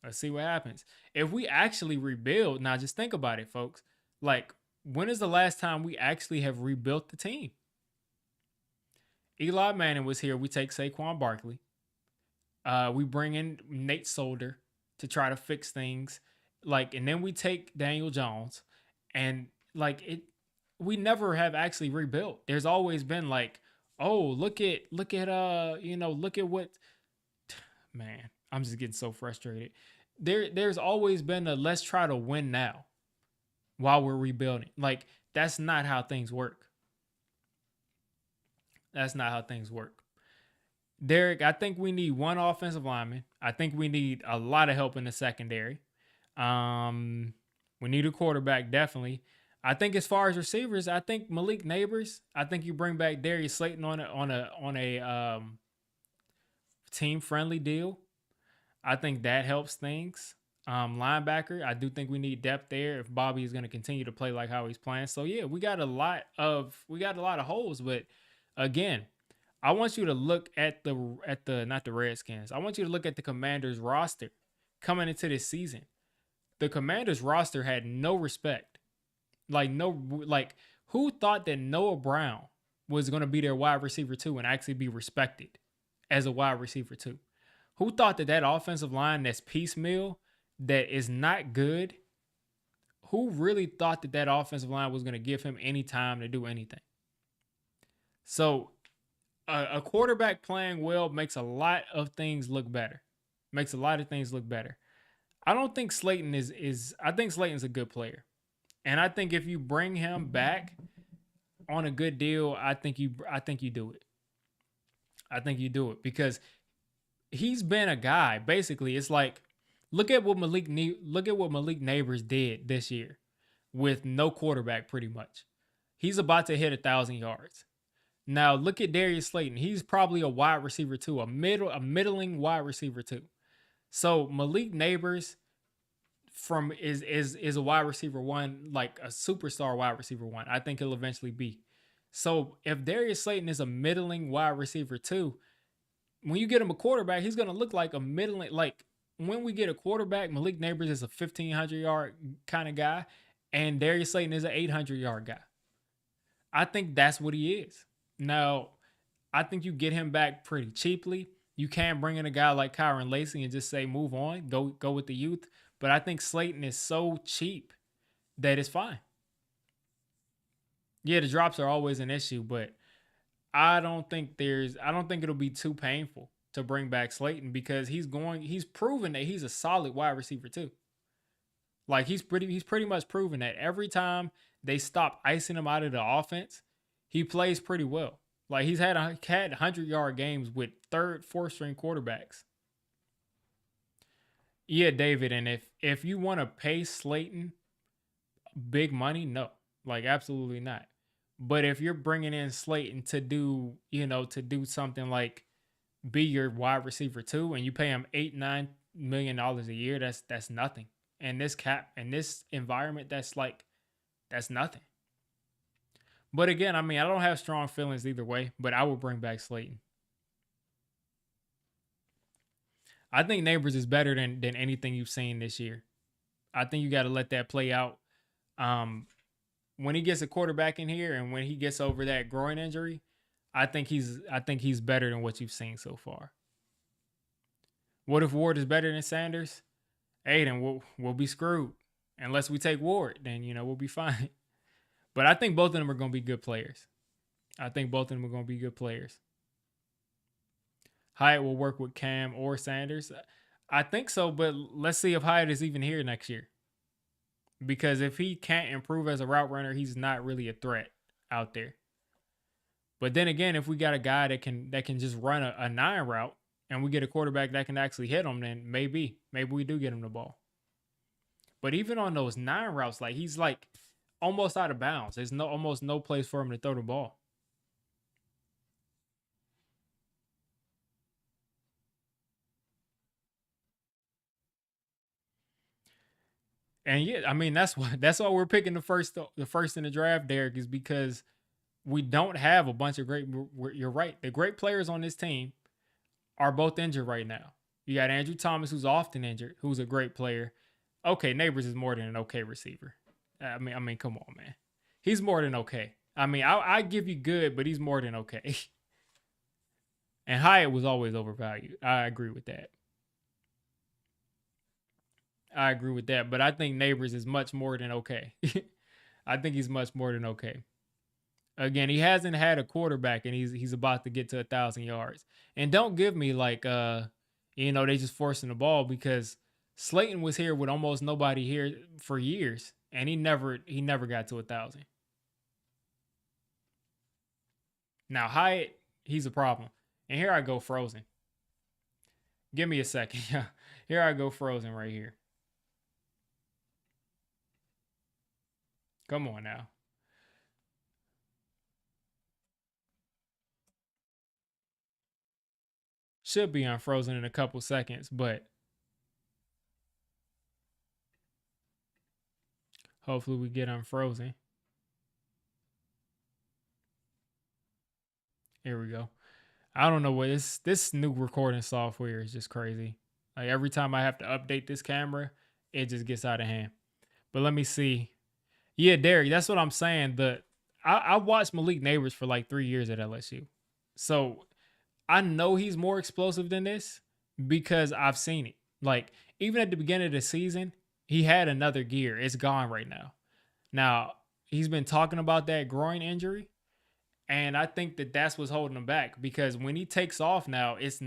Let's see what happens. If we actually rebuild, now just think about it, folks. Like, when is the last time we actually have rebuilt the team? Eli Manning was here. We take Saquon Barkley. We bring in Nate Solder to try to fix things. And then we take Daniel Jones. And we never have actually rebuilt. There's always been look at what, man, I'm just getting so frustrated. There's always been a let's try to win now while we're rebuilding. That's not how things work. That's not how things work. Derek, I think we need one offensive lineman. I think we need a lot of help in the secondary. We need a quarterback, definitely. I think as far as receivers, I think Malik Neighbors. I think you bring back Darius Slayton on a team friendly deal. I think that helps things. Linebacker, I do think we need depth there if Bobby is going to continue to play like how he's playing. So yeah, we got a lot of holes, but again, I want you to look at the not the Redskins. I want you to look at the Commanders roster coming into this season. The Commanders roster had no respect. Who thought that Noah Brown was going to be their wide receiver 2 and actually be respected as a wide receiver 2? Who thought that offensive line that's piecemeal, that is not good? Who really thought that offensive line was going to give him any time to do anything? So a quarterback playing well makes a lot of things look better. I don't think Slayton I think Slayton's a good player. And I think if you bring him back on a good deal, I think you do it. I think you do it because he's been a guy. Basically, it's look at what Malik Neighbors did this year with no quarterback pretty much. He's about to hit 1,000 yards. Now look at Darius Slayton. He's probably a wide receiver 2, a middling wide receiver 2. So Malik Neighbors is a wide receiver 1, like a superstar wide receiver 1. I think he'll eventually be. So if Darius Slayton is a middling wide receiver 2, when you get him a quarterback, he's going to look like a middling. When we get a quarterback, Malik Neighbors is a 1,500-yard kind of guy, and Darius Slayton is an 800-yard guy. I think that's what he is. Now, I think you get him back pretty cheaply. You can bring in a guy like Kyron Lacy and just say, move on, go with the youth. But I think Slayton is so cheap that it's fine. Yeah, the drops are always an issue, but I don't think it'll be too painful to bring back Slayton because he's proven that he's a solid wide receiver too. He's pretty much proven that every time they stop icing him out of the offense, he plays pretty well. He's had 100-yard games with third, fourth string quarterbacks. Yeah, David, and if you want to pay Slayton big money, no. Absolutely not. But if you're bringing in Slayton to do something like be your wide receiver 2 and you pay him $8-9 million a year, that's nothing. And this environment, that's nothing. But again, I don't have strong feelings either way, but I would bring back Slayton. I think Neighbors is better than anything you've seen this year. I think you got to let that play out. When he gets a quarterback in here and when he gets over that groin injury, I think he's better than what you've seen so far. What if Ward is better than Sanders? Hey, then we'll be screwed. Unless we take Ward, then we'll be fine. But I think both of them are going to be good players. I think both of them are going to be good players. Hyatt will work with Cam or Sanders. I think so, but let's see if Hyatt is even here next year. Because if he can't improve as a route runner, he's not really a threat out there. But then again, if we got a guy that can just run a 9 route and we get a quarterback that can actually hit him, then maybe we do get him the ball. But even on those 9 routes, like he's like almost out of bounds. There's almost no place for him to throw the ball. And yeah, I mean that's why we're picking the first in the draft, Derek, is because we don't have a bunch of great. You're right. The great players on this team are both injured right now. You got Andrew Thomas, who's often injured, who's a great player. Okay, Neighbors is more than an okay receiver. I mean, come on, man. He's more than okay. I mean, I give you good, but he's more than okay. And Hyatt was always overvalued. I agree with that. But I think Neighbors is much more than okay. I think he's much more than okay. Again, he hasn't had a quarterback, and he's about to get to 1,000 yards. And don't give me like they just forcing the ball, because Slayton was here with almost nobody here for years, and he never got to 1,000. Now Hyatt, he's a problem. And here I go frozen. Give me a second. Here I go frozen right here. Come on now. Should be unfrozen in a couple seconds, but hopefully we get unfrozen. Here we go. I don't know what this new recording software is just crazy. Like every time I have to update this camera, it just gets out of hand. But let me see. Yeah, Derek, that's what I'm saying. I watched Malik Neighbors for like 3 years at LSU. So I know he's more explosive than this because I've seen it. Like, even at the beginning of the season, he had another gear. It's gone right now. Now, he's been talking about that groin injury, and I think that's what's holding him back, because when he takes off now, that's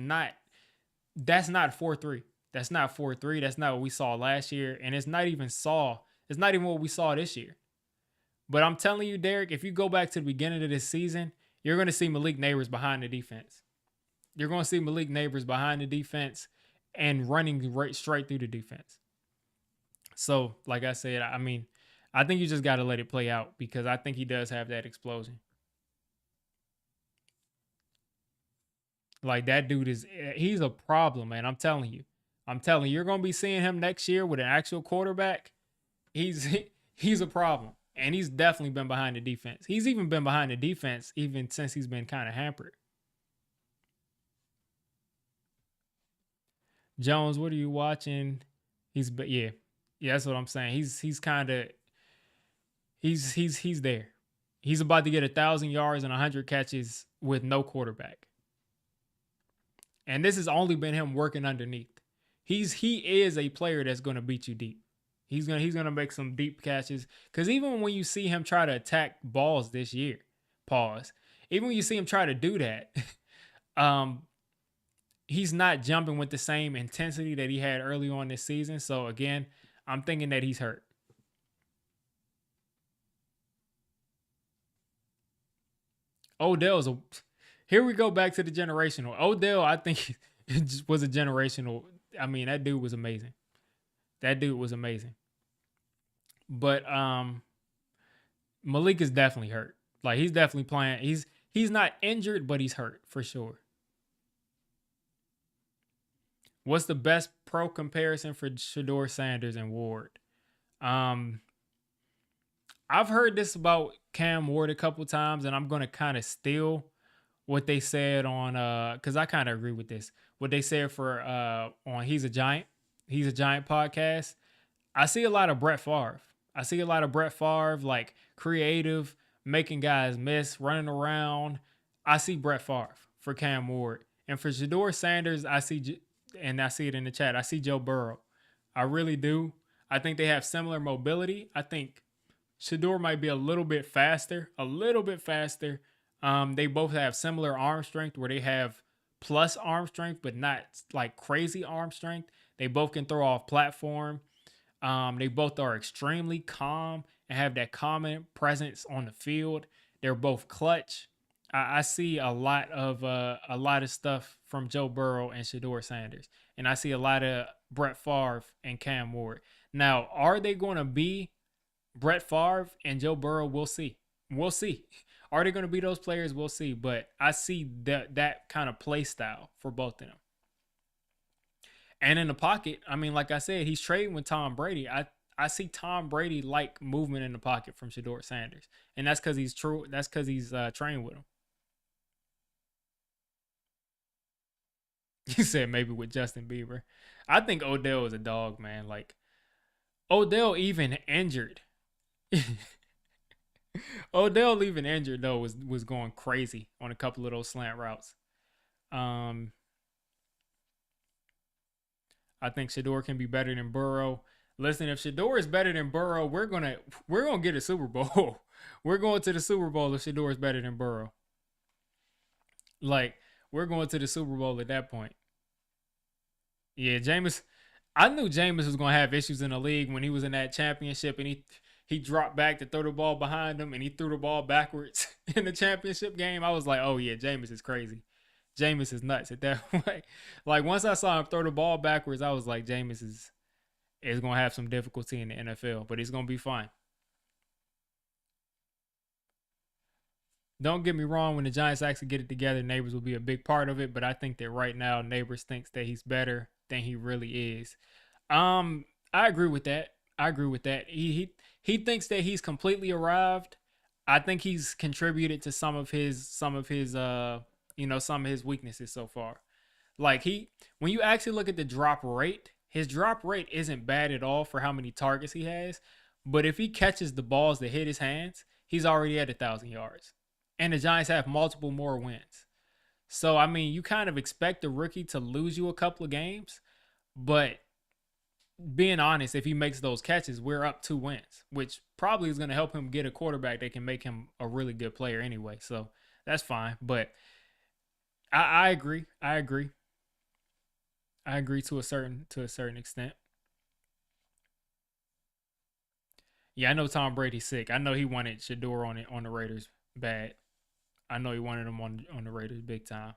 not 4-3. That's not 4-3. That's not what we saw last year, and it's not even what we saw this year. But I'm telling you, Derek, if you go back to the beginning of this season, you're going to see Malik Neighbors behind the defense. You're going to see Malik Neighbors behind the defense and running right straight through the defense. So, like I said, I mean, I think you just got to let it play out, because I think he does have that explosion. Like, that dude he's a problem, man. I'm telling you, you're going to be seeing him next year with an actual quarterback. He's a problem. And he's definitely been behind the defense. He's even been behind the defense even since he's been kind of hampered. Jones, what are you watching? Yeah, that's what I'm saying. He's kind of he's there. He's about to get 1,000 yards and 100 catches with no quarterback. And this has only been him working underneath. He is a player that's going to beat you deep. He's gonna make some deep catches, because even when you see him try to attack balls this year, even when you see him try to do that, he's not jumping with the same intensity that he had early on this season. So again, I'm thinking that he's hurt. Here we go back to the generational. Odell, I think was a generational. I mean, that dude was amazing. But Malik is definitely hurt. Like, he's definitely playing. He's not injured, but he's hurt for sure. What's the best pro comparison for Shedeur, Sanders, and Ward? I've heard this about Cam Ward a couple times, and I'm gonna kind of steal what they said on because I kind of agree with this. What they said for on He's a Giant podcast. I see a lot of Brett Favre. Like creative, making guys miss, running around. I see Brett Favre for Cam Ward. And for Shedeur Sanders, and I see it in the chat, I see Joe Burrow. I really do. I think they have similar mobility. I think Shedeur might be a little bit faster, They both have similar arm strength where they have plus arm strength, but not like crazy arm strength. They both can throw off platform. They both are extremely calm and have that common presence on the field. They're both clutch. I see a lot of stuff from Joe Burrow and Shedeur Sanders, and I see a lot of Brett Favre and Cam Ward. Now, are they going to be Brett Favre and Joe Burrow? We'll see. We'll see. Are they going to be those players? We'll see. But I see that kind of play style for both of them. And in the pocket, I mean, like I said, he's trading with Tom Brady. I see Tom Brady like movement in the pocket from Shedeur Sanders, and that's because he's true. That's because he's trained with him. You said maybe with Justin Bieber. I think Odell is a dog, man. Like Odell even injured. Odell even injured though was going crazy on a couple of those slant routes. I think Shedeur can be better than Burrow. Listen, if Shedeur is better than Burrow, we're gonna get a Super Bowl. We're going to the Super Bowl if Shedeur is better than Burrow. Like, we're going to the Super Bowl at that point. Yeah, Jameis. I knew Jameis was gonna have issues in the league when he was in that championship, and he dropped back to throw the ball behind him, and he threw the ball backwards in the championship game. I was like, oh yeah, Jameis is crazy. Jameis is nuts at that point. Like, once I saw him throw the ball backwards, I was like, Jameis is going to have some difficulty in the NFL, but he's going to be fine. Don't get me wrong, when the Giants actually get it together, Neighbors will be a big part of it, but I think that right now Neighbors thinks that he's better than he really is. I agree with that. He thinks that he's completely arrived. I think he's contributed to some of his weaknesses so far. Like, when you actually look at the drop rate, his drop rate isn't bad at all for how many targets he has. But if he catches the balls that hit his hands, he's already at 1,000 yards. And the Giants have multiple more wins. So, I mean, you kind of expect the rookie to lose you a couple of games. But being honest, if he makes those catches, we're up 2 wins, which probably is going to help him get a quarterback that can make him a really good player anyway. So, that's fine. But I agree. I agree to a certain extent. Yeah, I know Tom Brady's sick. I know he wanted Shedeur on the Raiders bad. I know he wanted him on the Raiders big time.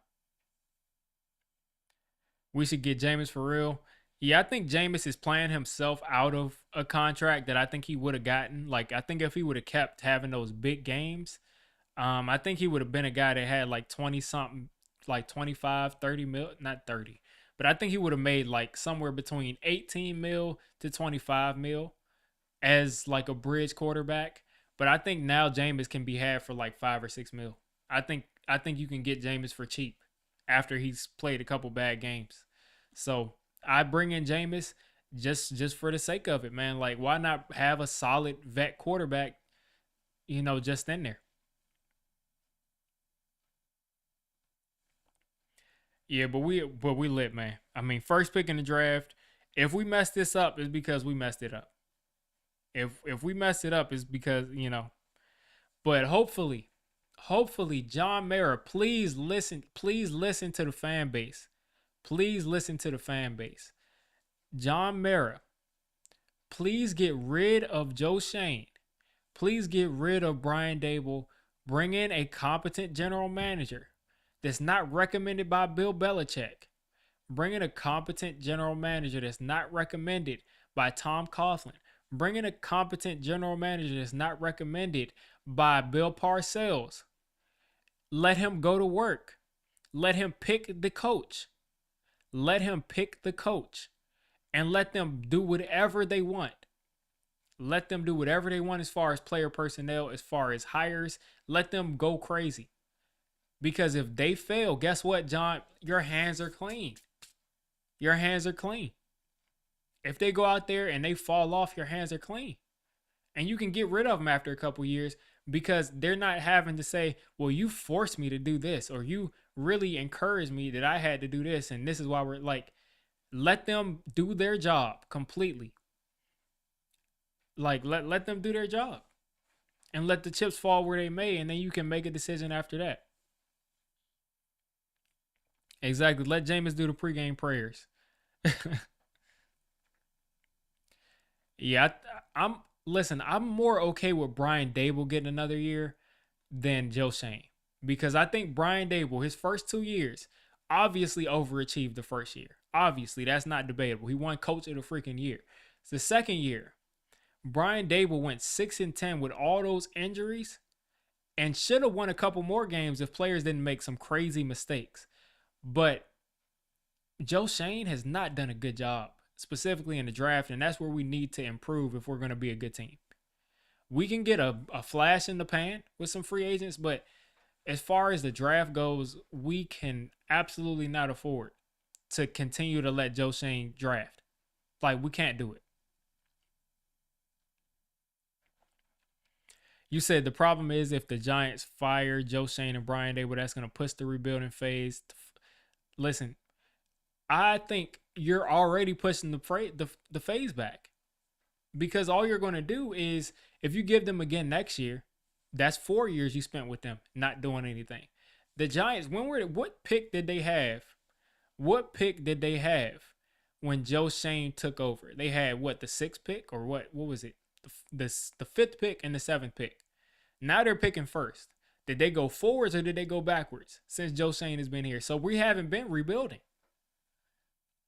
We should get Jameis for real. Yeah, I think Jameis is playing himself out of a contract that I think he would have gotten. Like, I think if he would have kept having those big games, I think he would have been a guy that had like 20-something, like 25, 30 mil, not 30. But I think he would have made like somewhere between 18 mil to 25 mil as like a bridge quarterback. But I think now Jameis can be had for like 5 or 6 mil. I think you can get Jameis for cheap after he's played a couple bad games. So I bring in Jameis just for the sake of it, man. Like, why not have a solid vet quarterback, just in there? Yeah, but we lit, man. I mean, first pick in the draft. If we mess this up, it's because we messed it up. If we messed it up, it's because, But hopefully, John Mara, please listen to the fan base. Please listen to the fan base. John Mara, please get rid of Joe Shane. Please get rid of Brian Dable. Bring in a competent general manager that's not recommended by Bill Belichick. Bring in a competent general manager that's not recommended by Tom Coughlin. Bring in a competent general manager that's not recommended by Bill Parcells. Let him go to work. Let him pick the coach. And let them do whatever they want. Let them do whatever they want as far as player personnel, as far as hires. Let them go crazy. Because if they fail, guess what, John? Your hands are clean. Your hands are clean. If they go out there and they fall off, your hands are clean. And you can get rid of them after a couple years because they're not having to say, well, you forced me to do this, or you really encouraged me that I had to do this, and this is why we're like, let them do their job completely. Like, let them do their job and let the chips fall where they may, and then you can make a decision after that. Exactly. Let Jameis do the pregame prayers. Yeah, I'm listen, I'm more okay with Brian Dable getting another year than Joe Shane. Because I think Brian Dable, his first 2 years, obviously overachieved the first year. Obviously, that's not debatable. He won coach of the freaking year. It's the second year. Brian Dable went 6-10 with all those injuries and should have won a couple more games if players didn't make some crazy mistakes. But Joe Shane has not done a good job, specifically in the draft, and that's where we need to improve if we're going to be a good team. We can get a flash in the pan with some free agents, but as far as the draft goes, we can absolutely not afford to continue to let Joe Shane draft. Like, we can't do it. You said the problem is if the Giants fire Joe Shane and Brian Dable, that's going to push the rebuilding phase. Listen, I think you're already pushing the phase back, because all you're going to do is, if you give them again next year, that's 4 years you spent with them not doing anything. The Giants, what pick did they have? What pick did they have when Joe Shane took over? They had what, the sixth pick, or what? What was it? The fifth pick and the seventh pick. Now they're picking first. Did they go forwards or did they go backwards since Joe Shane has been here? So we haven't been rebuilding.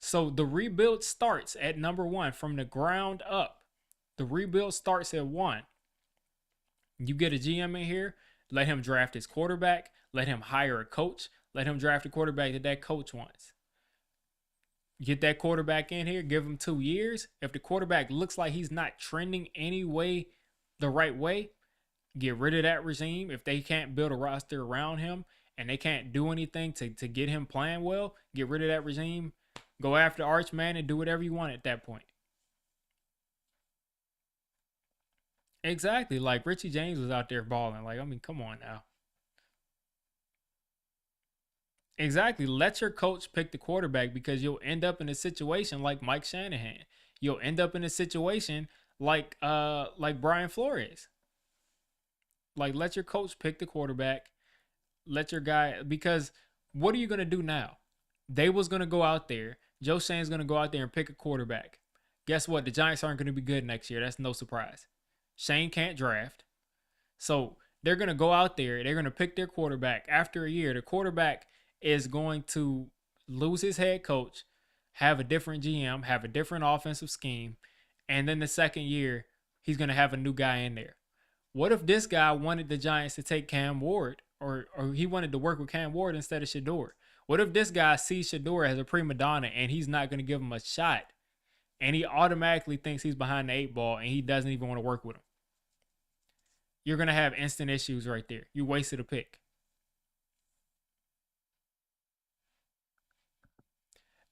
So the rebuild starts at number one from the ground up. The rebuild starts at one. You get a GM in here, let him draft his quarterback, let him hire a coach, let him draft a quarterback that coach wants. Get that quarterback in here, give him 2 years. If the quarterback looks like he's not trending anyway the right way, get rid of that regime. If they can't build a roster around him and they can't do anything to get him playing well, get rid of that regime. Go after Archman and do whatever you want at that point. Exactly. Like, Richie James was out there balling. Like, I mean, come on now. Exactly. Let your coach pick the quarterback, because you'll end up in a situation like Mike Shanahan. You'll end up in a situation like Brian Flores. Like, let your coach pick the quarterback. Let your guy, because what are you gonna do now? Dable's gonna go out there. Joe Shane's gonna go out there and pick a quarterback. Guess what? The Giants aren't gonna be good next year. That's no surprise. Shane can't draft. So they're going to go out there. They're going to pick their quarterback. After a year, the quarterback is going to lose his head coach, have a different GM, have a different offensive scheme. And then the second year, he's going to have a new guy in there. What if this guy wanted the Giants to take Cam Ward, or he wanted to work with Cam Ward instead of Shedeur? What if this guy sees Shedeur as a prima donna and he's not going to give him a shot, and he automatically thinks he's behind the eight ball and he doesn't even want to work with him? You're going to have instant issues right there. You wasted a pick.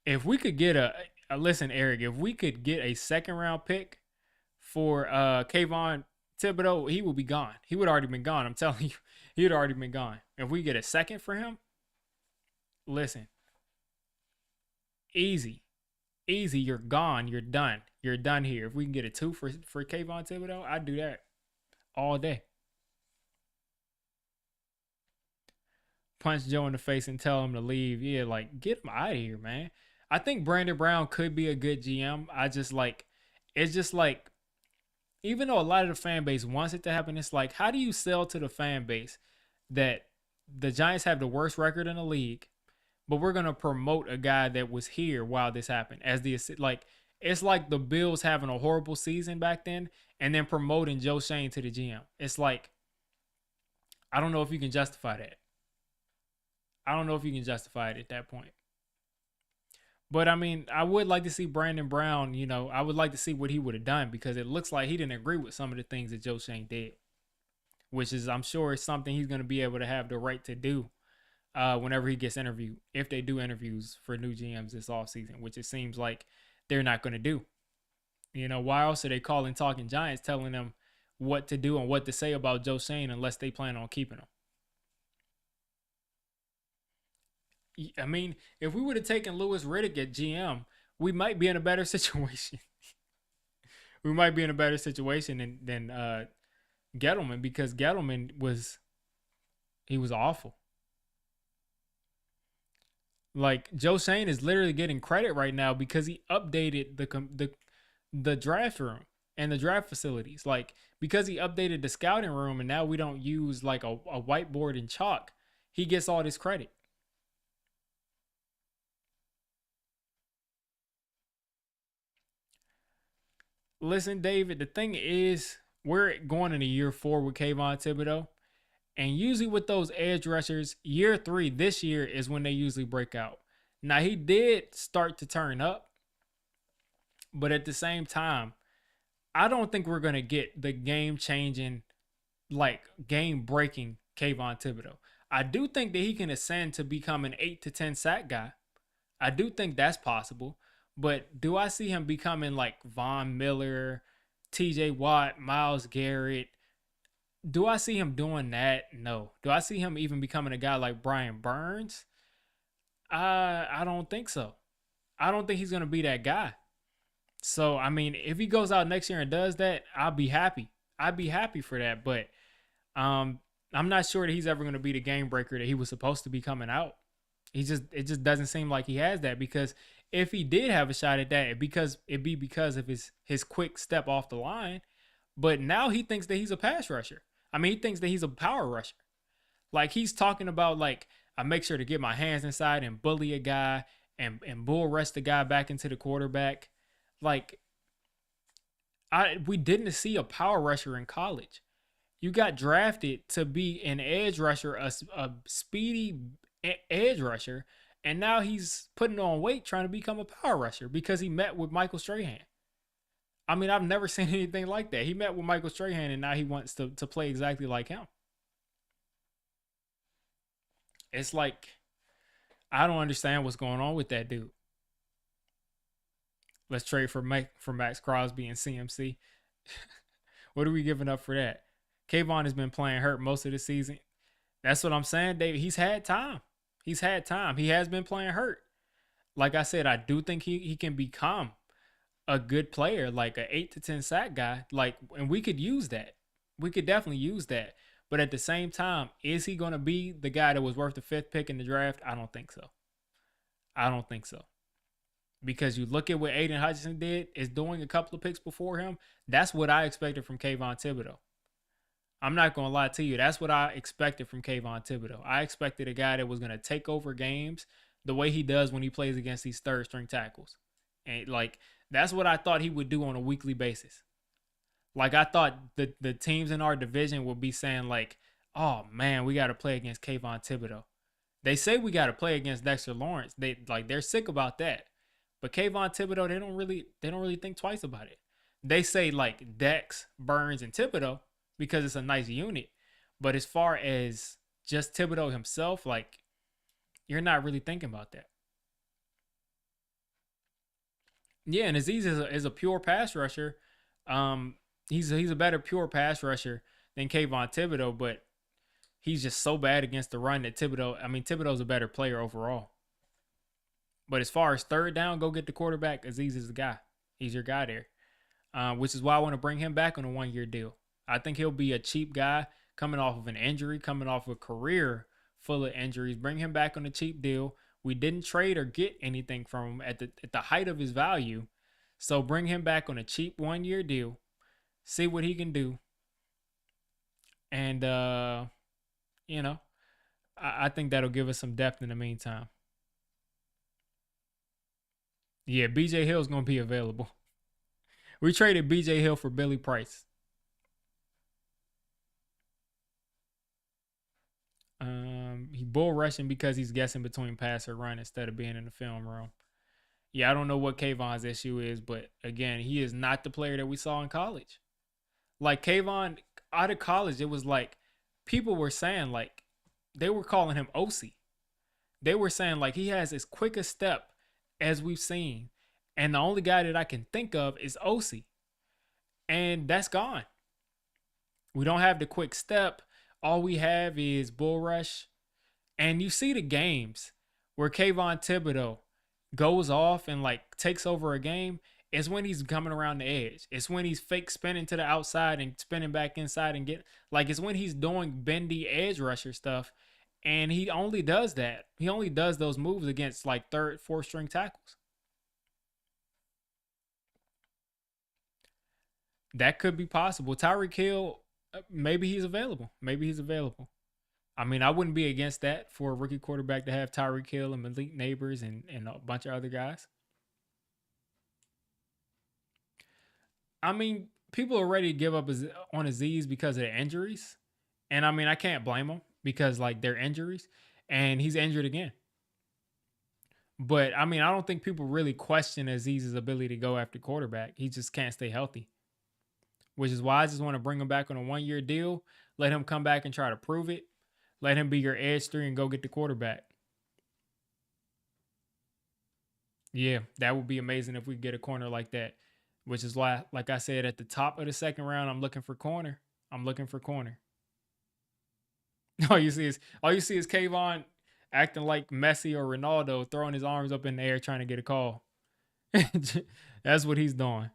If we could get listen, Eric, if we could get a second round pick for Kayvon Thibodeaux, he would be gone. He would already been gone. I'm telling you, he would already been gone. If we get a second for him, listen, easy. You're gone. You're done. You're done here. If we can get a 2 for Kayvon Thibodeaux, I'd do that all day. Punch Joe in the face and tell him to leave. Yeah, like, get him out of here, man. I think Brandon Brown could be a good GM. It's just like, even though a lot of the fan base wants it to happen, it's like, how do you sell to the fan base that the Giants have the worst record in the league, but we're going to promote a guy that was here while this happened as it's like the Bills having a horrible season back then and then promoting Joe Shane to the GM. It's like, I don't know if you can justify that. I don't know if you can justify it at that point. But I mean, I would like to see Brandon Brown, I would like to see what he would have done, because it looks like he didn't agree with some of the things that Joe Shane did, which is, I'm sure, is something he's going to be able to have the right to do whenever he gets interviewed, if they do interviews for new GMs this offseason, which it seems like they're not going to do. Why else are they calling Talking Giants telling them what to do and what to say about Joe Shane unless they plan on keeping him. I mean, if we would have taken Louis Riddick at GM, we might be in a better situation. We might be in a better situation than Gettleman, because Gettleman was awful. Like, Joe Shane is literally getting credit right now because he updated the draft room and the draft facilities. Like, because he updated the scouting room and now we don't use like a whiteboard and chalk, he gets all this credit. Listen, David, the thing is, we're going into year 4 with Kayvon Thibodeaux. And usually with those edge rushers, year 3 this year is when they usually break out. Now, he did start to turn up, but at the same time, I don't think we're going to get the game-changing, like game-breaking Kayvon Thibodeaux. I do think that he can ascend to become an 8 to 10 sack guy. I do think that's possible. But do I see him becoming like Von Miller, TJ Watt, Myles Garrett? Do I see him doing that? No. Do I see him even becoming a guy like Brian Burns? I don't think so. I don't think he's going to be that guy. So, I mean, if he goes out next year and does that, I'll be happy. I'd be happy for that. But I'm not sure that he's ever going to be the game breaker that he was supposed to be coming out. It just doesn't seem like he has that, because if he did have a shot at that, it'd be because of his quick step off the line. But now he thinks that he's a pass rusher. I mean, he thinks that he's a power rusher. Like, he's talking about, like, I make sure to get my hands inside and bully a guy and bull rush the guy back into the quarterback. Like, we didn't see a power rusher in college. You got drafted to be an edge rusher, a speedy edge rusher, and now he's putting on weight trying to become a power rusher because he met with Michael Strahan. I mean, I've never seen anything like that. He met with Michael Strahan, and now he wants to play exactly like him. It's like, I don't understand what's going on with that dude. Let's trade for Max Crosby and CMC. What are we giving up for that? Kayvon has been playing hurt most of the season. That's what I'm saying, David. He's had time. He's had time. He has been playing hurt. Like I said, I do think he can become a good player, like an 8 to 10 sack guy. Like, and we could use that. We could definitely use that. But at the same time, is he going to be the guy that was worth the 5th pick in the draft? I don't think so. I don't think so. Because you look at what Aiden Hutchinson is doing a couple of picks before him. That's what I expected from Kayvon Thibodeaux. I'm not going to lie to you. That's what I expected from Kayvon Thibodeaux. I expected a guy that was going to take over games the way he does when he plays against these third-string tackles. And, like, that's what I thought he would do on a weekly basis. Like, I thought the teams in our division would be saying, like, oh, man, we got to play against Kayvon Thibodeaux. They say we got to play against Dexter Lawrence. They're sick about that. But Kayvon Thibodeaux, they don't really think twice about it. They say, like, Dex, Burns, and Thibodeaux because it's a nice unit. But as far as just Thibodeaux himself, like, you're not really thinking about that. Yeah, and Aziz is a pure pass rusher. He's a better pure pass rusher than Kayvon Thibodeaux, but he's just so bad against the run that Thibodeau's a better player overall. But as far as third down, go get the quarterback, Aziz is the guy. He's your guy there, which is why I want to bring him back on a 1-year deal. I think he'll be a cheap guy coming off of an injury, coming off of a career full of injuries. Bring him back on a cheap deal. We didn't trade or get anything from him at the height of his value. So bring him back on a cheap 1-year deal. See what he can do. And, I think that'll give us some depth in the meantime. Yeah, BJ Hill's going to be available. We traded BJ Hill for Billy Price. He bull rushing because he's guessing between pass or run instead of being in the film room. Yeah, I don't know what Kayvon's issue is, but again, he is not the player that we saw in college. Like, Kayvon, out of college, it was like people were saying, like, they were calling him OC. They were saying, like, he has as quick a step as we've seen. And the only guy that I can think of is OC. And that's gone. We don't have the quick step. All we have is bull rush. And you see the games where Kayvon Thibodeaux goes off and like takes over a game. It's when he's coming around the edge. It's when he's fake spinning to the outside and spinning back inside and get like it's when he's doing bendy edge rusher stuff. And he only does that. He only does those moves against like third, fourth string tackles. That could be possible. Tyreek Hill, maybe he's available. Maybe he's available. I mean, I wouldn't be against that for a rookie quarterback to have Tyreek Hill and Malik Neighbors and a bunch of other guys. I mean, people are ready to give up on Aziz because of the injuries. And I mean, I can't blame them because like they're injuries and he's injured again. But I mean, I don't think people really question Aziz's ability to go after quarterback. He just can't stay healthy, which is why I just want to bring him back on a 1 year deal. Let him come back and try to prove it. Let him be your edge three and go get the quarterback. Yeah, that would be amazing if we get a corner like that. Which is why, like I said, at the top of the second round, I'm looking for corner. I'm looking for corner. All you see is Kayvon acting like Messi or Ronaldo, throwing his arms up in the air trying to get a call. That's what he's doing.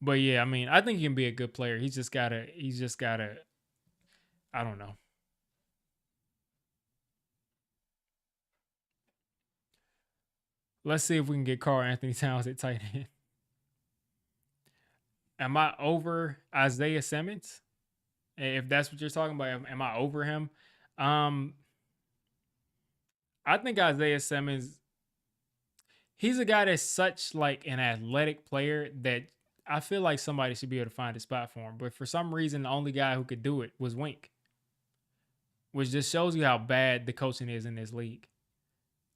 But yeah, I mean, I think he can be a good player. He's just gotta. I don't know. Let's see if we can get Carl Anthony Towns at tight end. Am I over Isaiah Simmons? If that's what you're talking about, am I over him? Um, I think Isaiah Simmons, he's a guy that's such like an athletic player that I feel like somebody should be able to find a spot for him. But for some reason, the only guy who could do it was Wink, which just shows you how bad the coaching is in this league.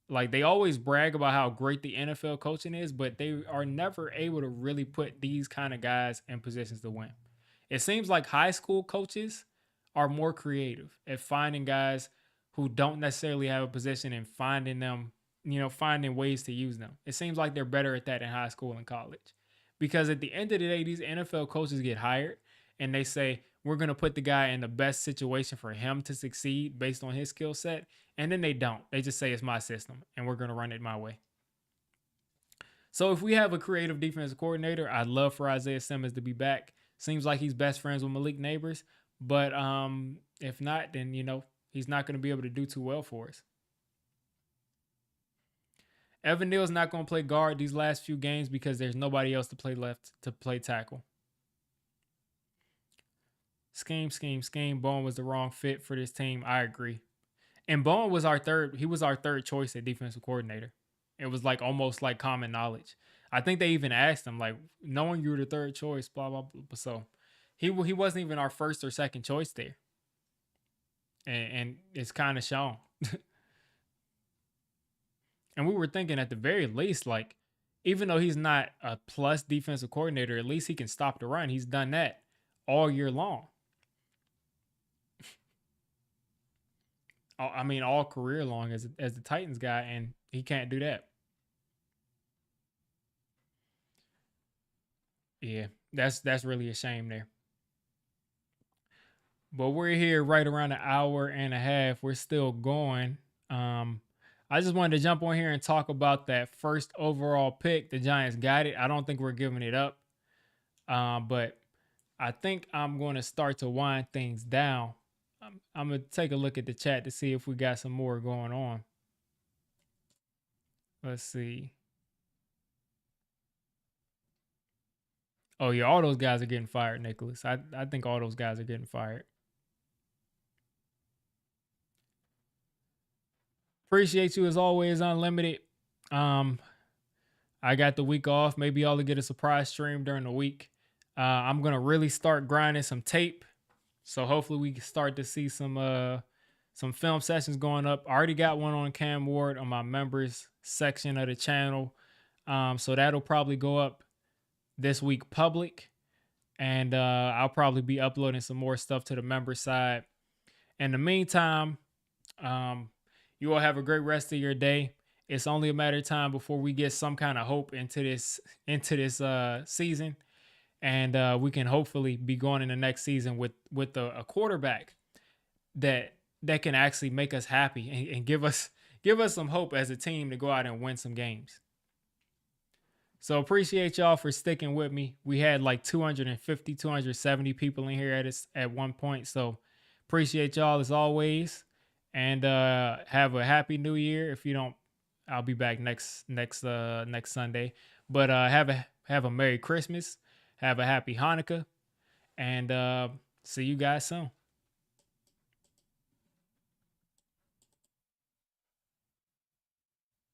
Like they always brag about how great the NFL coaching is, but they are never able to really put these kind of guys in positions to win. It seems like high school coaches are more creative at finding guys who don't necessarily have a position and finding them, finding ways to use them. It seems like they're better at that in high school and college. Because at the end of the day, these NFL coaches get hired and they say, we're going to put the guy in the best situation for him to succeed based on his skill set. And then they don't. They just say it's my system and we're going to run it my way. So if we have a creative defensive coordinator, I'd love for Isaiah Simmons to be back. Seems like he's best friends with Malik Neighbors. But if not, then, he's not going to be able to do too well for us. Evan Neal's not going to play guard these last few games because there's nobody else to play left to play tackle. Scheme, scheme, scheme. Bowen was the wrong fit for this team. I agree. And Bowen was he was our third choice at defensive coordinator. It was like almost like common knowledge. I think they even asked him, like, knowing you were the third choice, blah, blah, blah. So he wasn't even our first or second choice there. And it's kind of shown. And we were thinking at the very least, like, even though he's not a plus defensive coordinator, at least he can stop the run. He's done that all year long. I mean, all career long as the Titans guy, and he can't do that. Yeah, that's really a shame there. But we're here right around an hour and a half. We're still going. I just wanted to jump on here and talk about that first overall pick. The Giants got it. I don't think we're giving it up. But I think I'm going to start to wind things down. I'm going to take a look at the chat to see if we got some more going on. Let's see. Oh, yeah, all those guys are getting fired, Nicholas. I think all those guys are getting fired. Appreciate you as always, Unlimited. I got the week off. Maybe y'all will get a surprise stream during the week. I'm going to really start grinding some tape. So hopefully we can start to see some film sessions going up. I already got one on Cam Ward on my members section of the channel. So that'll probably go up this week public. And I'll probably be uploading some more stuff to the member side. In the meantime, you all have a great rest of your day. It's only a matter of time before we get some kind of hope into this season. and we can hopefully be going in the next season with a quarterback that can actually make us happy and give us some hope as a team to go out and win some games. So appreciate y'all for sticking with me. We had like 250, 270 people in here at one point. So appreciate y'all as always. And have a happy new year. If you don't, I'll be back next Sunday. But have a Merry Christmas. Have a happy Hanukkah. And see you guys soon.